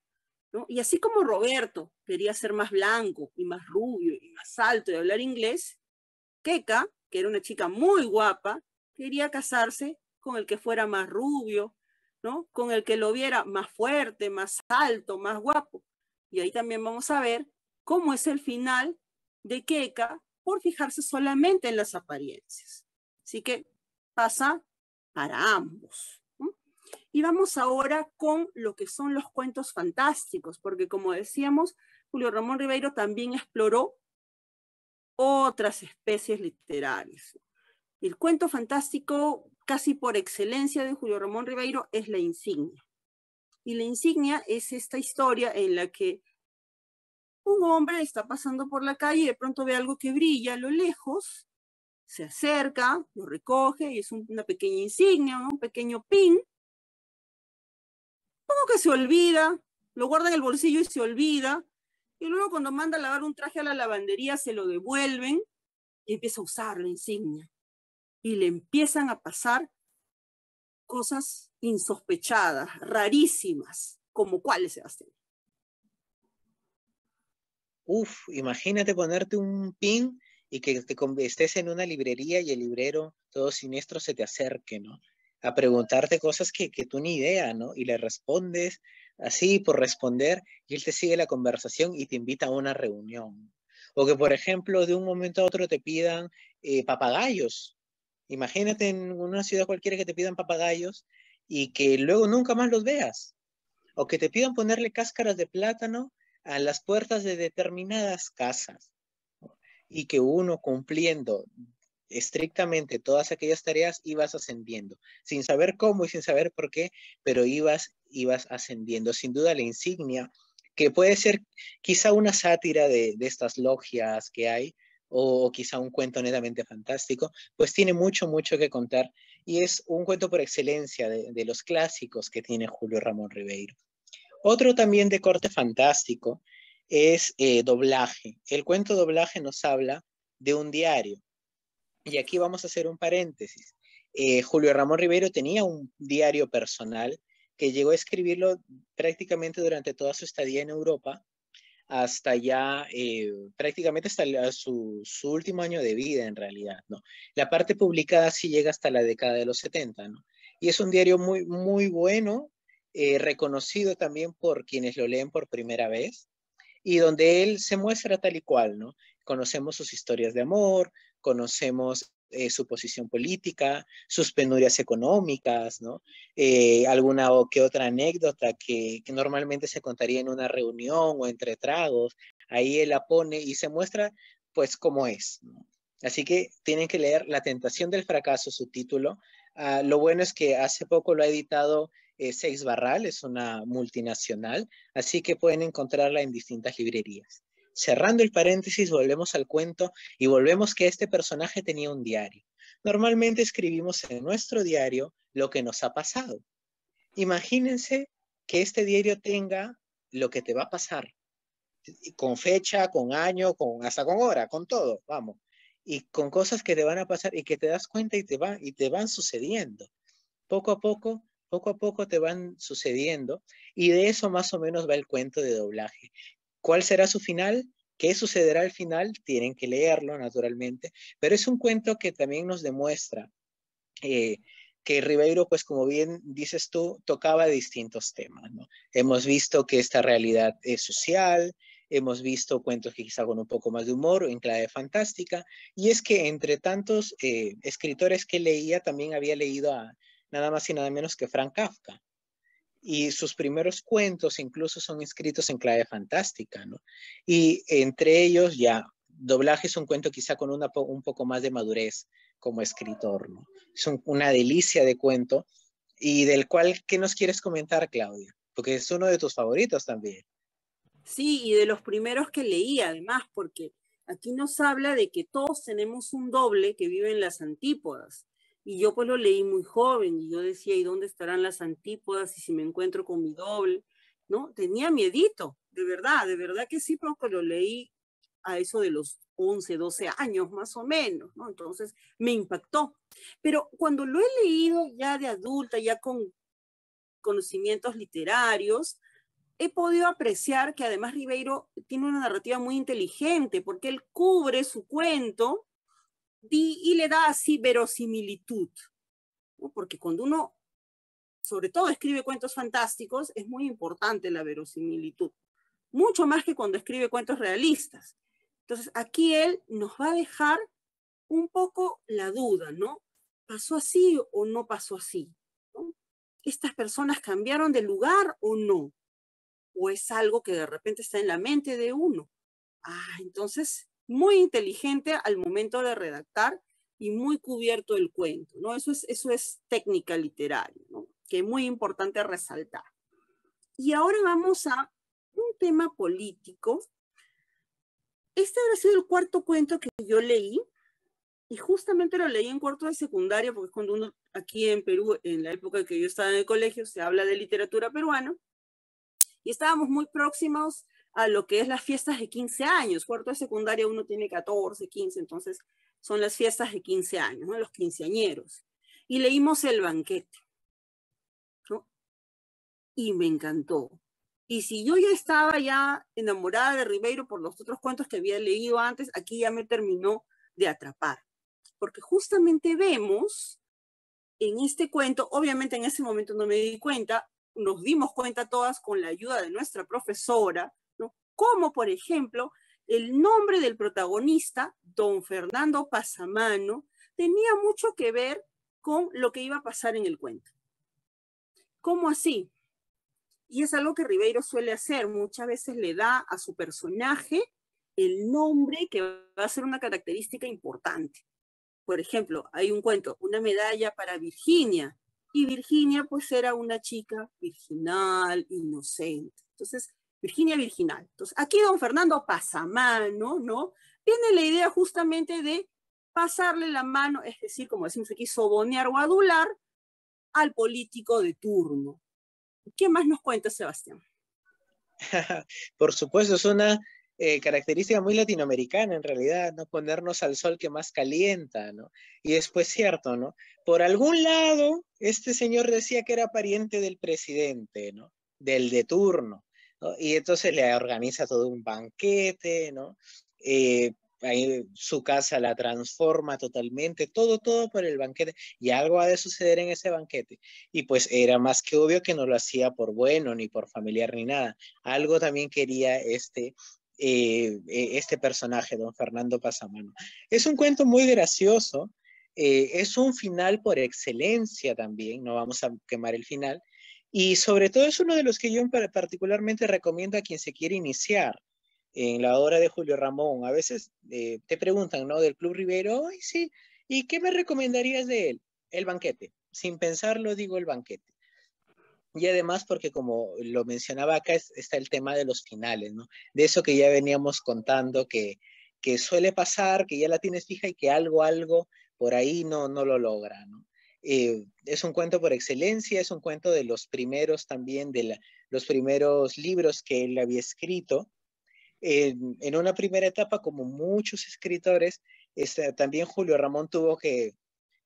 ¿no? Y así como Roberto quería ser más blanco y más rubio y más alto y hablar inglés, Keka, que era una chica muy guapa, quería casarse con el que fuera más rubio, ¿no? Con el que lo viera más fuerte, más alto, más guapo. Y ahí también vamos a ver cómo es el final de Keka por fijarse solamente en las apariencias. Así que pasa para ambos, ¿no? Y vamos ahora con lo que son los cuentos fantásticos, porque como decíamos, Julio Ramón Ribeiro también exploró otras especies literarias. El cuento fantástico, casi por excelencia de Julio Ramón Ribeiro, es La Insignia. Y La Insignia es esta historia en la que un hombre está pasando por la calle y de pronto ve algo que brilla a lo lejos, se acerca, lo recoge y es una pequeña insignia, ¿no? Un pequeño pin. Como que se olvida, lo guarda en el bolsillo y se olvida. Y luego cuando manda a lavar un traje a la lavandería se lo devuelven y empieza a usar la insignia. Y le empiezan a pasar cosas insospechadas, rarísimas, como cuáles, Sebastián. Imagínate ponerte un pin y que estés en una librería y el librero todo siniestro se te acerque, ¿no? A preguntarte cosas que tú ni idea, ¿no? Y le respondes así por responder y él te sigue la conversación y te invita a una reunión. O que, por ejemplo, de un momento a otro te pidan papagayos. Imagínate en una ciudad cualquiera que te pidan papagayos y que luego nunca más los veas. O que te pidan ponerle cáscaras de plátano a las puertas de determinadas casas, ¿no? Y que uno cumpliendo estrictamente todas aquellas tareas ibas ascendiendo, sin saber cómo y sin saber por qué, pero ibas ascendiendo. Sin duda la insignia, que puede ser quizá una sátira de estas logias que hay, o quizá un cuento netamente fantástico, pues tiene mucho que contar y es un cuento por excelencia de los clásicos que tiene Julio Ramón Ribeiro. Otro también de corte fantástico es Doblaje. El cuento Doblaje nos habla de un diario. Y aquí vamos a hacer un paréntesis. Julio Ramón Ribeiro tenía un diario personal que llegó a escribirlo prácticamente durante toda su estadía en Europa, hasta ya prácticamente hasta su último año de vida en realidad, ¿no? La parte publicada sí llega hasta la década de los 70, ¿no? Y es un diario muy bueno, reconocido también por quienes lo leen por primera vez, y donde él se muestra tal y cual, ¿no? Conocemos sus historias de amor, conocemos su posición política, sus penurias económicas, ¿no? Alguna o que otra anécdota que normalmente se contaría en una reunión o entre tragos, ahí él la pone y se muestra pues como es, ¿no? Así que tienen que leer La tentación del fracaso, su título. Lo bueno es que hace poco lo ha editado Seix Barral, es una multinacional, así que pueden encontrarla en distintas librerías. Cerrando el paréntesis, volvemos al cuento y volvemos que este personaje tenía un diario. Normalmente escribimos en nuestro diario lo que nos ha pasado. Imagínense que este diario tenga lo que te va a pasar, con fecha, con año, hasta con hora, con todo, vamos. Y con cosas que te van a pasar y que te das cuenta y te van sucediendo. Poco a poco te van sucediendo y de eso más o menos va el cuento de Doblaje. ¿Cuál será su final? ¿Qué sucederá al final? Tienen que leerlo, naturalmente, pero es un cuento que también nos demuestra que Ribeiro, pues como bien dices tú, tocaba distintos temas, ¿no? Hemos visto que esta realidad es social, hemos visto cuentos que quizá con un poco más de humor o en clave fantástica, y es que entre tantos escritores que leía, también había leído a nada más y nada menos que Frank Kafka, y sus primeros cuentos incluso son escritos en clave fantástica, ¿no? Y entre ellos ya, Doblaje es un cuento quizá con un poco más de madurez como escritor, ¿no? Es una delicia de cuento y del cual, ¿qué nos quieres comentar, Claudia? Porque es uno de tus favoritos también. Sí, y de los primeros que leí, además, porque aquí nos habla de que todos tenemos un doble que vive en las antípodas. Y yo pues lo leí muy joven y yo decía, ¿y dónde estarán las antípodas? Y si me encuentro con mi doble, ¿no? Tenía miedito, de verdad que sí, porque lo leí a eso de los 11, 12 años más o menos, ¿no? Entonces me impactó. Pero cuando lo he leído ya de adulta, ya con conocimientos literarios, he podido apreciar que además Ribeiro tiene una narrativa muy inteligente porque él cubre su cuento y le da así verosimilitud, ¿no? Porque cuando uno, sobre todo, escribe cuentos fantásticos, es muy importante la verosimilitud, mucho más que cuando escribe cuentos realistas. Entonces, aquí él nos va a dejar un poco la duda, ¿no? ¿Pasó así o no pasó así? ¿No? ¿Estas personas cambiaron de lugar o no? ¿O es algo que de repente está en la mente de uno? Entonces, muy inteligente al momento de redactar y muy cubierto el cuento, ¿no? Eso es técnica literaria, ¿no? Que es muy importante resaltar. Y ahora vamos a un tema político. Este habrá sido el cuarto cuento que yo leí, y justamente lo leí en cuarto de secundaria, porque es cuando uno aquí en Perú, en la época que yo estaba en el colegio, se habla de literatura peruana, y estábamos muy próximos a lo que es las fiestas de 15 años. Cuarto de secundaria uno tiene 14, 15, entonces son las fiestas de 15 años, ¿no? Los quinceañeros. Y leímos El banquete, ¿no? Y me encantó. Y si yo ya estaba ya enamorada de Ribeiro por los otros cuentos que había leído antes, aquí ya me terminó de atrapar. Porque justamente vemos en este cuento, obviamente en ese momento no me di cuenta, nos dimos cuenta todas con la ayuda de nuestra profesora, ¿no? Como por ejemplo, el nombre del protagonista, don Fernando Pasamano, tenía mucho que ver con lo que iba a pasar en el cuento. ¿Cómo así? Y es algo que Ribeiro suele hacer, muchas veces le da a su personaje el nombre que va a ser una característica importante. Por ejemplo, hay un cuento, una medalla para Virginia, y Virginia pues era una chica virginal, inocente. Entonces, Virginia virginal. Entonces, aquí don Fernando Pasamano, ¿no? Tiene la idea justamente de pasarle la mano, es decir, como decimos aquí, sobonear o adular al político de turno. ¿Qué más nos cuenta, Sebastián? Por supuesto, es una característica muy latinoamericana en realidad, ¿no? Ponernos al sol que más calienta, ¿no? Y después cierto, ¿no? Por algún lado, este señor decía que era pariente del presidente, ¿no? Del de turno, ¿no? Y entonces le organiza todo un banquete, ¿no? Ahí su casa la transforma totalmente, todo por el banquete, y algo ha de suceder en ese banquete. Y pues era más que obvio que no lo hacía por bueno, ni por familiar, ni nada. Algo también quería este personaje, don Fernando Pasamano. Es un cuento muy gracioso, es un final por excelencia también, no vamos a quemar el final, y sobre todo es uno de los que yo particularmente recomiendo a quien se quiere iniciar en la obra de Julio Ramón. A veces te preguntan, ¿no? Del Club Ribeiro, ay, sí, ¿y qué me recomendarías de él? El banquete. Sin pensarlo, digo el banquete. Y además porque como lo mencionaba acá, está el tema de los finales, ¿no? De eso que ya veníamos contando, que suele pasar, que ya la tienes fija y que algo por ahí no lo logra, ¿no? Es un cuento por excelencia, es un cuento de los primeros también, los primeros libros que él había escrito. En una primera etapa, como muchos escritores, también Julio Ramón tuvo que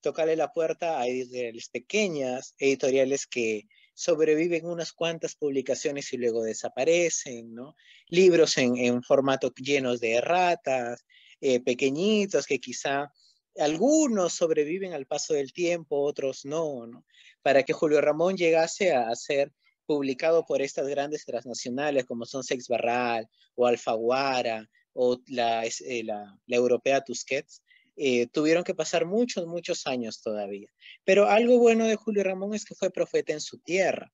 tocarle la puerta a editoriales pequeñas, editoriales que sobreviven unas cuantas publicaciones y luego desaparecen, ¿no? Libros en formato llenos de erratas, pequeñitos que quizá algunos sobreviven al paso del tiempo, otros no, ¿no? Para que Julio Ramón llegase a ser publicado por estas grandes transnacionales como son Sex Barral o Alfaguara o la europea Tusquets, tuvieron que pasar muchos, muchos años todavía. Pero algo bueno de Julio Ramón es que fue profeta en su tierra.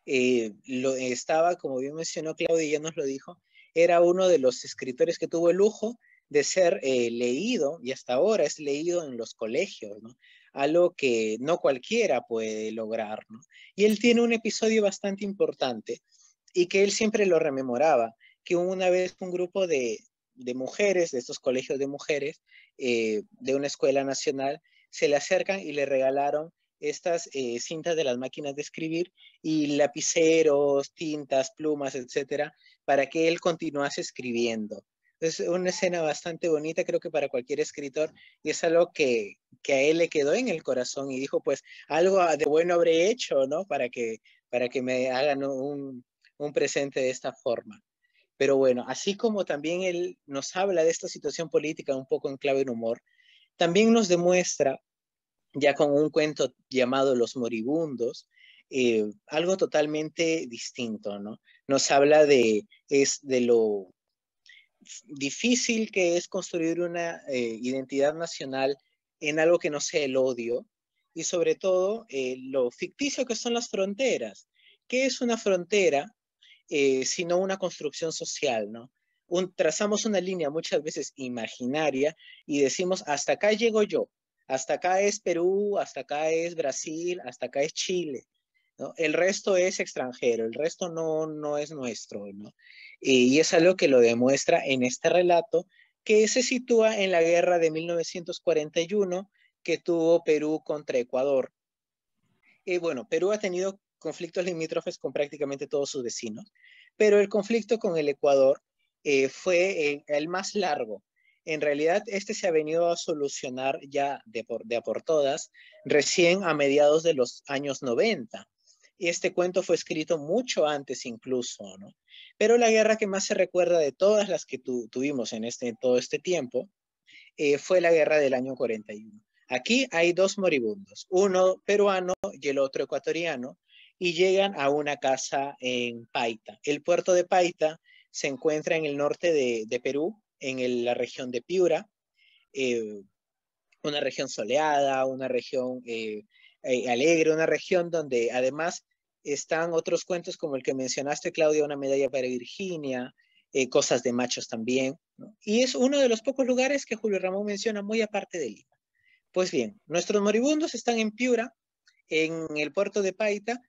Estaba, como bien mencionó Claudia, ya nos lo dijo, era uno de los escritores que tuvo el lujo de ser leído, y hasta ahora es leído en los colegios, ¿no? Algo que no cualquiera puede lograr, ¿no? Y él tiene un episodio bastante importante, y que él siempre lo rememoraba, que una vez un grupo de mujeres, de estos colegios de mujeres, de una escuela nacional, se le acercan y le regalaron estas cintas de las máquinas de escribir y lapiceros, tintas, plumas, etcétera, para que él continuase escribiendo. Es una escena bastante bonita, creo que para cualquier escritor, y es algo que a él le quedó en el corazón y dijo, pues, algo de bueno habré hecho, ¿no? Para que me hagan un presente de esta forma. Pero bueno, así como también él nos habla de esta situación política un poco en clave de humor, también nos demuestra, ya con un cuento llamado Los Moribundos, algo totalmente distinto, ¿no? Nos habla de lo difícil que es construir una identidad nacional en algo que no sea el odio, y sobre todo lo ficticio que son las fronteras. ¿Qué es una frontera sino una construcción social, ¿no? Trazamos una línea muchas veces imaginaria y decimos, hasta acá llego yo, hasta acá es Perú, hasta acá es Brasil, hasta acá es Chile, ¿no? El resto es extranjero, el resto no es nuestro, ¿no? Y es algo que lo demuestra en este relato, que se sitúa en la guerra de 1941 que tuvo Perú contra Ecuador. Bueno, Perú ha tenido conflictos limítrofes con prácticamente todos sus vecinos, pero el conflicto con el Ecuador fue el más largo. En realidad, este se ha venido a solucionar ya de por todas recién a mediados de los años 90. Y este cuento fue escrito mucho antes incluso, ¿no? Pero la guerra que más se recuerda de todas las que tuvimos en todo este tiempo fue la guerra del año 41. Aquí hay dos moribundos, uno peruano y el otro ecuatoriano, y llegan a una casa en Paita. El puerto de Paita se encuentra en el norte de Perú, en la región de Piura, una región soleada, una región alegre, una región donde además están otros cuentos como el que mencionaste, Claudia, una medalla para Virginia, cosas de machos también, ¿no? Y es uno de los pocos lugares que Julio Ramón menciona muy aparte de Lima. Pues bien, nuestros moribundos están en Piura, en el puerto de Paita,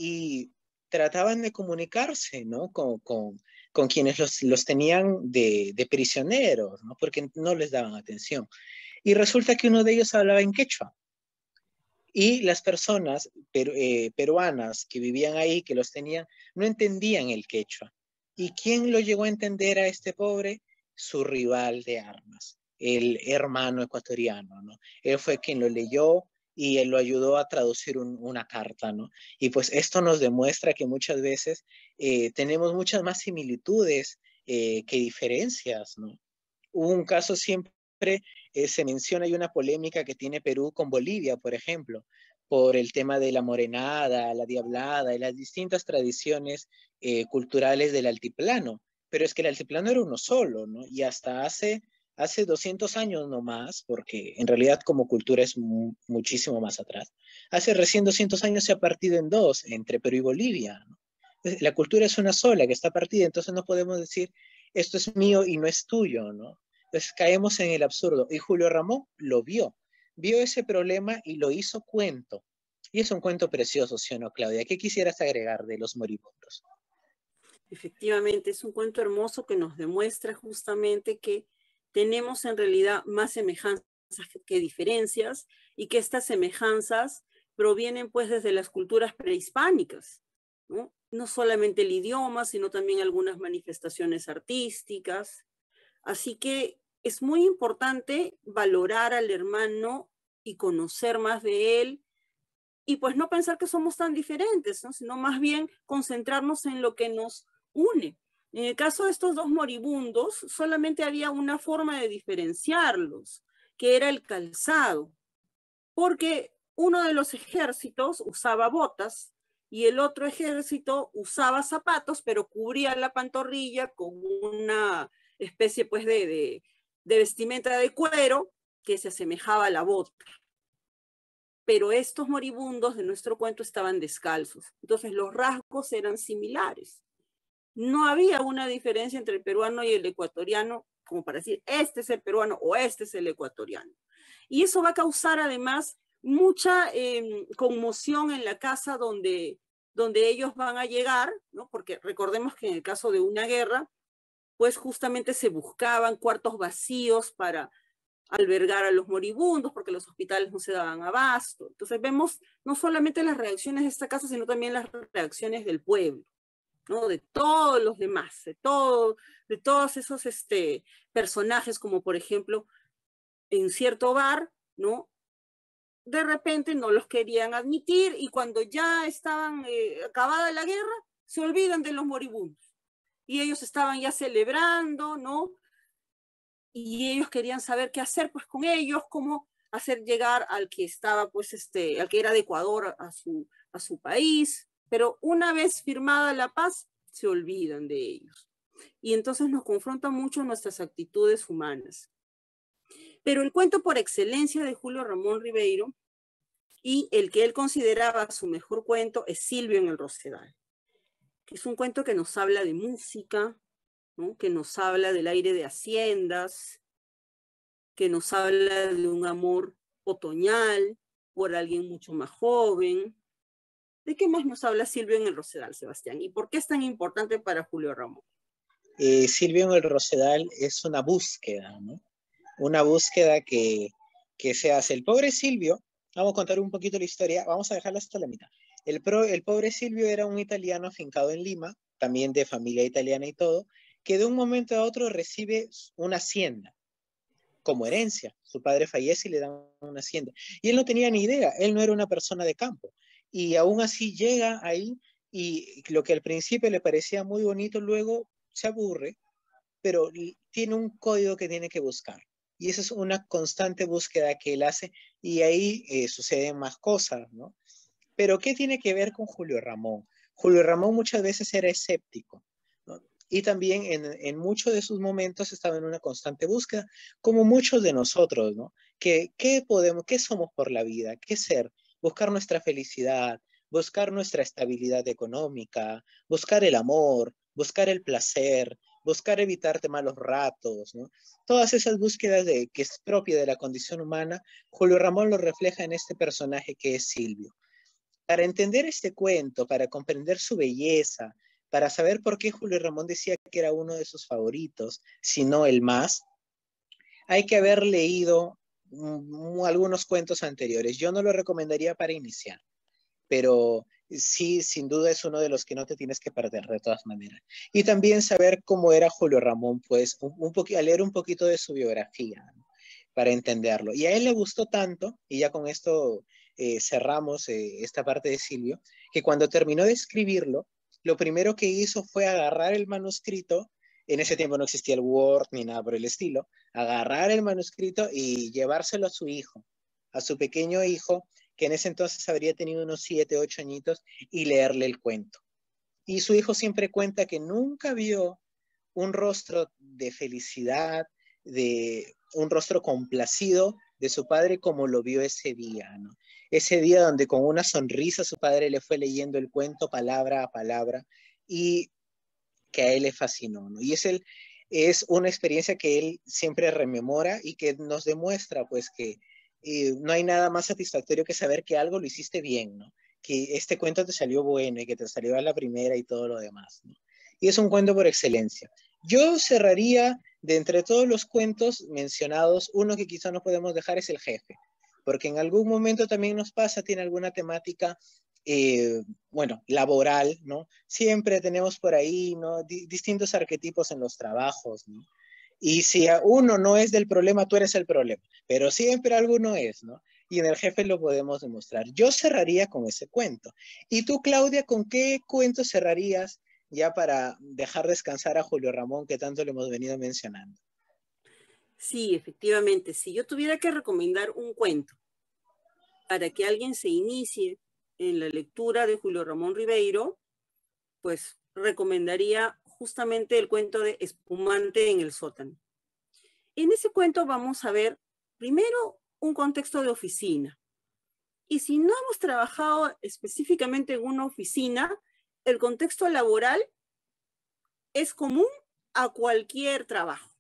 y trataban de comunicarse, ¿no? con quienes los tenían de prisioneros, ¿no? Porque no les daban atención. Y resulta que uno de ellos hablaba en quechua. Y las personas peruanas que vivían ahí, que los tenían, no entendían el quechua. ¿Y quién lo llegó a entender a este pobre? Su rival de armas, el hermano ecuatoriano, ¿no? Él fue quien lo leyó y él lo ayudó a traducir una carta, ¿no? Y pues esto nos demuestra que muchas veces tenemos muchas más similitudes que diferencias, ¿no? Hubo un caso siempre, se menciona, hay una polémica que tiene Perú con Bolivia, por ejemplo, por el tema de la morenada, la diablada y las distintas tradiciones culturales del altiplano. Pero es que el altiplano era uno solo, ¿no? Y hasta hace 200 años no más, porque en realidad como cultura es muchísimo más atrás, hace recién 200 años se ha partido en dos, entre Perú y Bolivia, ¿no? La cultura es una sola que está partida, entonces no podemos decir esto es mío y no es tuyo, ¿no? Entonces caemos en el absurdo. Y Julio Ramón lo vio ese problema y lo hizo cuento. Y es un cuento precioso, ¿sí o no, Claudia? ¿Qué quisieras agregar de Los Moribundos? Efectivamente, es un cuento hermoso que nos demuestra justamente que tenemos en realidad más semejanzas que diferencias y que estas semejanzas provienen pues desde las culturas prehispánicas, ¿no? No solamente el idioma, sino también algunas manifestaciones artísticas. Así que es muy importante valorar al hermano y conocer más de él y pues no pensar que somos tan diferentes, ¿no? Sino más bien concentrarnos en lo que nos une. En el caso de estos dos moribundos, solamente había una forma de diferenciarlos, que era el calzado, porque uno de los ejércitos usaba botas y el otro ejército usaba zapatos, pero cubría la pantorrilla con una especie pues de vestimenta de cuero que se asemejaba a la bota. Pero estos moribundos de nuestro cuento estaban descalzos. Entonces los rasgos eran similares. No había una diferencia entre el peruano y el ecuatoriano, como para decir, este es el peruano o este es el ecuatoriano. Y eso va a causar además mucha conmoción en la casa donde ellos van a llegar, ¿no? Porque recordemos que en el caso de una guerra, pues justamente se buscaban cuartos vacíos para albergar a los moribundos, porque los hospitales no se daban abasto. Entonces vemos no solamente las reacciones de esta casa, sino también las reacciones del pueblo, ¿no? De todos los demás, de todos esos personajes, como por ejemplo, en cierto bar, ¿no? De repente no los querían admitir y cuando ya estaban acabada la guerra, se olvidan de los moribundos. Y ellos estaban ya celebrando, ¿no? Y ellos querían saber qué hacer pues con ellos, cómo hacer llegar al que estaba pues al que era de Ecuador a su país, pero una vez firmada la paz se olvidan de ellos y entonces nos confrontan mucho nuestras actitudes humanas. Pero el cuento por excelencia de Julio Ramón Ribeiro y el que él consideraba su mejor cuento es Silvio en el Rosedal, que es un cuento que nos habla de música, ¿no? Que nos habla del aire de haciendas, que nos habla de un amor otoñal por alguien mucho más joven. ¿De qué más nos habla Silvio en el Rosedal, Sebastián? ¿Y por qué es tan importante para Julio Ramón? Silvio en el Rosedal es una búsqueda, ¿no? Una búsqueda que se hace. El pobre Silvio, vamos a contar un poquito la historia, vamos a dejarla hasta la mitad. El pobre Silvio era un italiano afincado en Lima, también de familia italiana y todo, que de un momento a otro recibe una hacienda como herencia. Su padre fallece y le dan una hacienda. Y él no tenía ni idea, él no era una persona de campo. Y aún así llega ahí y lo que al principio le parecía muy bonito, luego se aburre, pero tiene un código que tiene que buscar. Y esa es una constante búsqueda que él hace y ahí suceden más cosas, ¿no? Pero ¿qué tiene que ver con Julio Ramón? Julio Ramón muchas veces era escéptico, ¿no? Y también en muchos de sus momentos estaba en una constante búsqueda, como muchos de nosotros, ¿no? ¿Qué somos por la vida? ¿Qué ser? Buscar nuestra felicidad, buscar nuestra estabilidad económica, buscar el amor, buscar el placer, buscar evitarte malos ratos, ¿no? Todas esas búsquedas que es propia de la condición humana, Julio Ramón lo refleja en este personaje que es Silvio. Para entender este cuento, para comprender su belleza, para saber por qué Julio Ramón decía que era uno de sus favoritos, si no el más, hay que haber leído algunos cuentos anteriores. Yo no lo recomendaría para iniciar, pero sí, sin duda es uno de los que no te tienes que perder de todas maneras. Y también saber cómo era Julio Ramón, pues a leer un poquito de su biografía, ¿no? Para entenderlo. Y a él le gustó tanto, y ya con esto cerramos esta parte de Silvio, que cuando terminó de escribirlo, lo primero que hizo fue agarrar el manuscrito. En ese tiempo no existía el Word ni nada por el estilo, agarrar el manuscrito y llevárselo a su hijo, a su pequeño hijo, que en ese entonces habría tenido unos 7, 8 añitos, y leerle el cuento. Y su hijo siempre cuenta que nunca vio un rostro de felicidad, de un rostro complacido de su padre como lo vio ese día, ¿no? Ese día donde con una sonrisa su padre le fue leyendo el cuento palabra a palabra y que a él le fascinó, ¿no? Y es una experiencia que él siempre rememora y que nos demuestra pues que no hay nada más satisfactorio que saber que algo lo hiciste bien, ¿no? Que este cuento te salió bueno y que te salió a la primera y todo lo demás, ¿no? Y es un cuento por excelencia. Yo cerraría, de entre todos los cuentos mencionados, uno que quizá no podemos dejar es El Jefe, porque en algún momento también nos pasa, tiene alguna temática, bueno, laboral, ¿no? Siempre tenemos por ahí, ¿no? Distintos arquetipos en los trabajos, ¿no? Y si a uno no es del problema, tú eres el problema, pero siempre alguno es, ¿no? Y en El Jefe lo podemos demostrar. Yo cerraría con ese cuento. ¿Y tú, Claudia, con qué cuento cerrarías ya para dejar descansar a Julio Ramón, que tanto le hemos venido mencionando? Sí, efectivamente. Si yo tuviera que recomendar un cuento para que alguien se inicie en la lectura de Julio Ramón Ribeiro, pues recomendaría justamente el cuento de Espumante en el sótano. En ese cuento vamos a ver primero un contexto de oficina. Y si no hemos trabajado específicamente en una oficina, el contexto laboral es común a cualquier trabajo.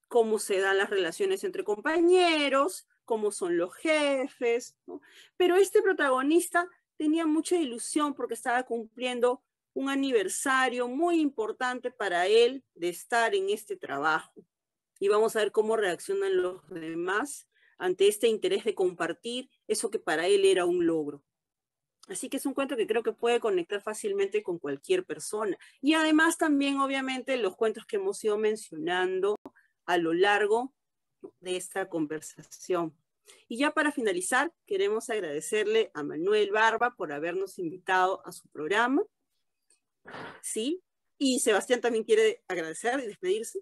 Cómo se dan las relaciones entre compañeros, cómo son los jefes, ¿no? Pero este protagonista tenía mucha ilusión porque estaba cumpliendo un aniversario muy importante para él de estar en este trabajo. Y vamos a ver cómo reaccionan los demás ante este interés de compartir eso que para él era un logro. Así que es un cuento que creo que puede conectar fácilmente con cualquier persona. Y además también, obviamente, los cuentos que hemos ido mencionando a lo largo de esta conversación. Y ya para finalizar, queremos agradecerle a Manuel Barba por habernos invitado a su programa. Sí, y Sebastián también quiere agradecer y despedirse.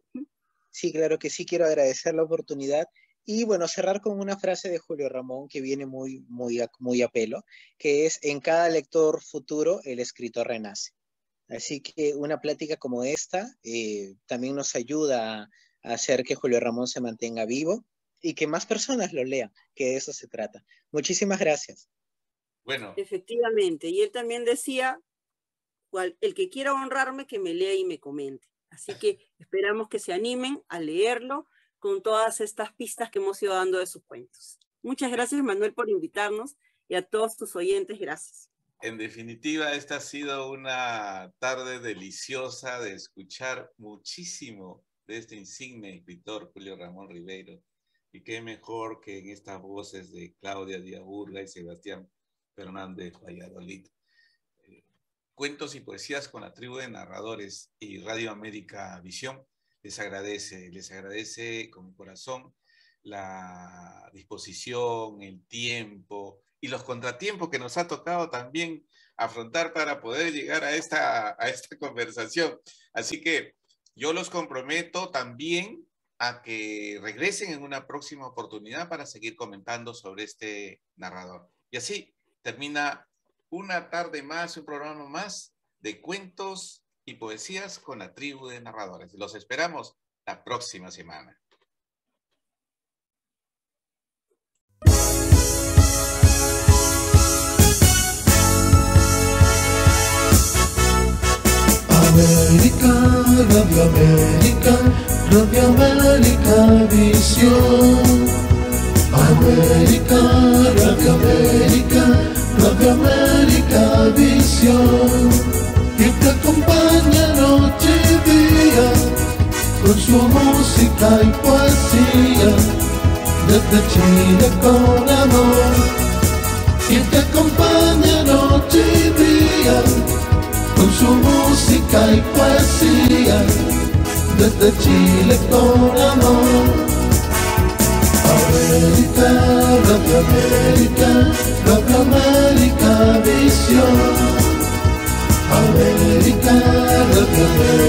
Sí, claro que sí, quiero agradecer la oportunidad. Y bueno, cerrar con una frase de Julio Ramón que viene muy a pelo, que es: en cada lector futuro el escritor renace. Así que una plática como esta también nos ayuda a hacer que Julio Ramón se mantenga vivo y que más personas lo lean, que de eso se trata. Muchísimas gracias. Bueno. Efectivamente, y él también decía, el que quiera honrarme, que me lea y me comente. Así que esperamos que se animen a leerlo con todas estas pistas que hemos ido dando de sus cuentos. Muchas gracias, Manuel, por invitarnos, y a todos tus oyentes, gracias. En definitiva, esta ha sido una tarde deliciosa de escuchar muchísimo de este insigne escritor Julio Ramón Ribeiro. Y qué mejor que en estas voces de Claudia Díaz Burga y Sebastián Fernández Valladolid. Cuentos y poesías con la tribu de narradores y Radio América Visión les agradece con corazón la disposición, el tiempo y los contratiempos que nos ha tocado también afrontar para poder llegar a esta conversación. Así que yo los comprometo también a que regresen en una próxima oportunidad para seguir comentando sobre este narrador. Y así termina una tarde más, un programa más de cuentos y poesías con la tribu de narradores. Los esperamos la próxima semana. América, Radio América, Radio América Visión. América, Radio América, Radio América Visión. Y te acompaña noche y día con su música y poesía, desde Chile con amor. Y te acompaña noche y día con su música y poesía, desde Chile con amor. América, Radio América, Radio América Visión. América, Radio América.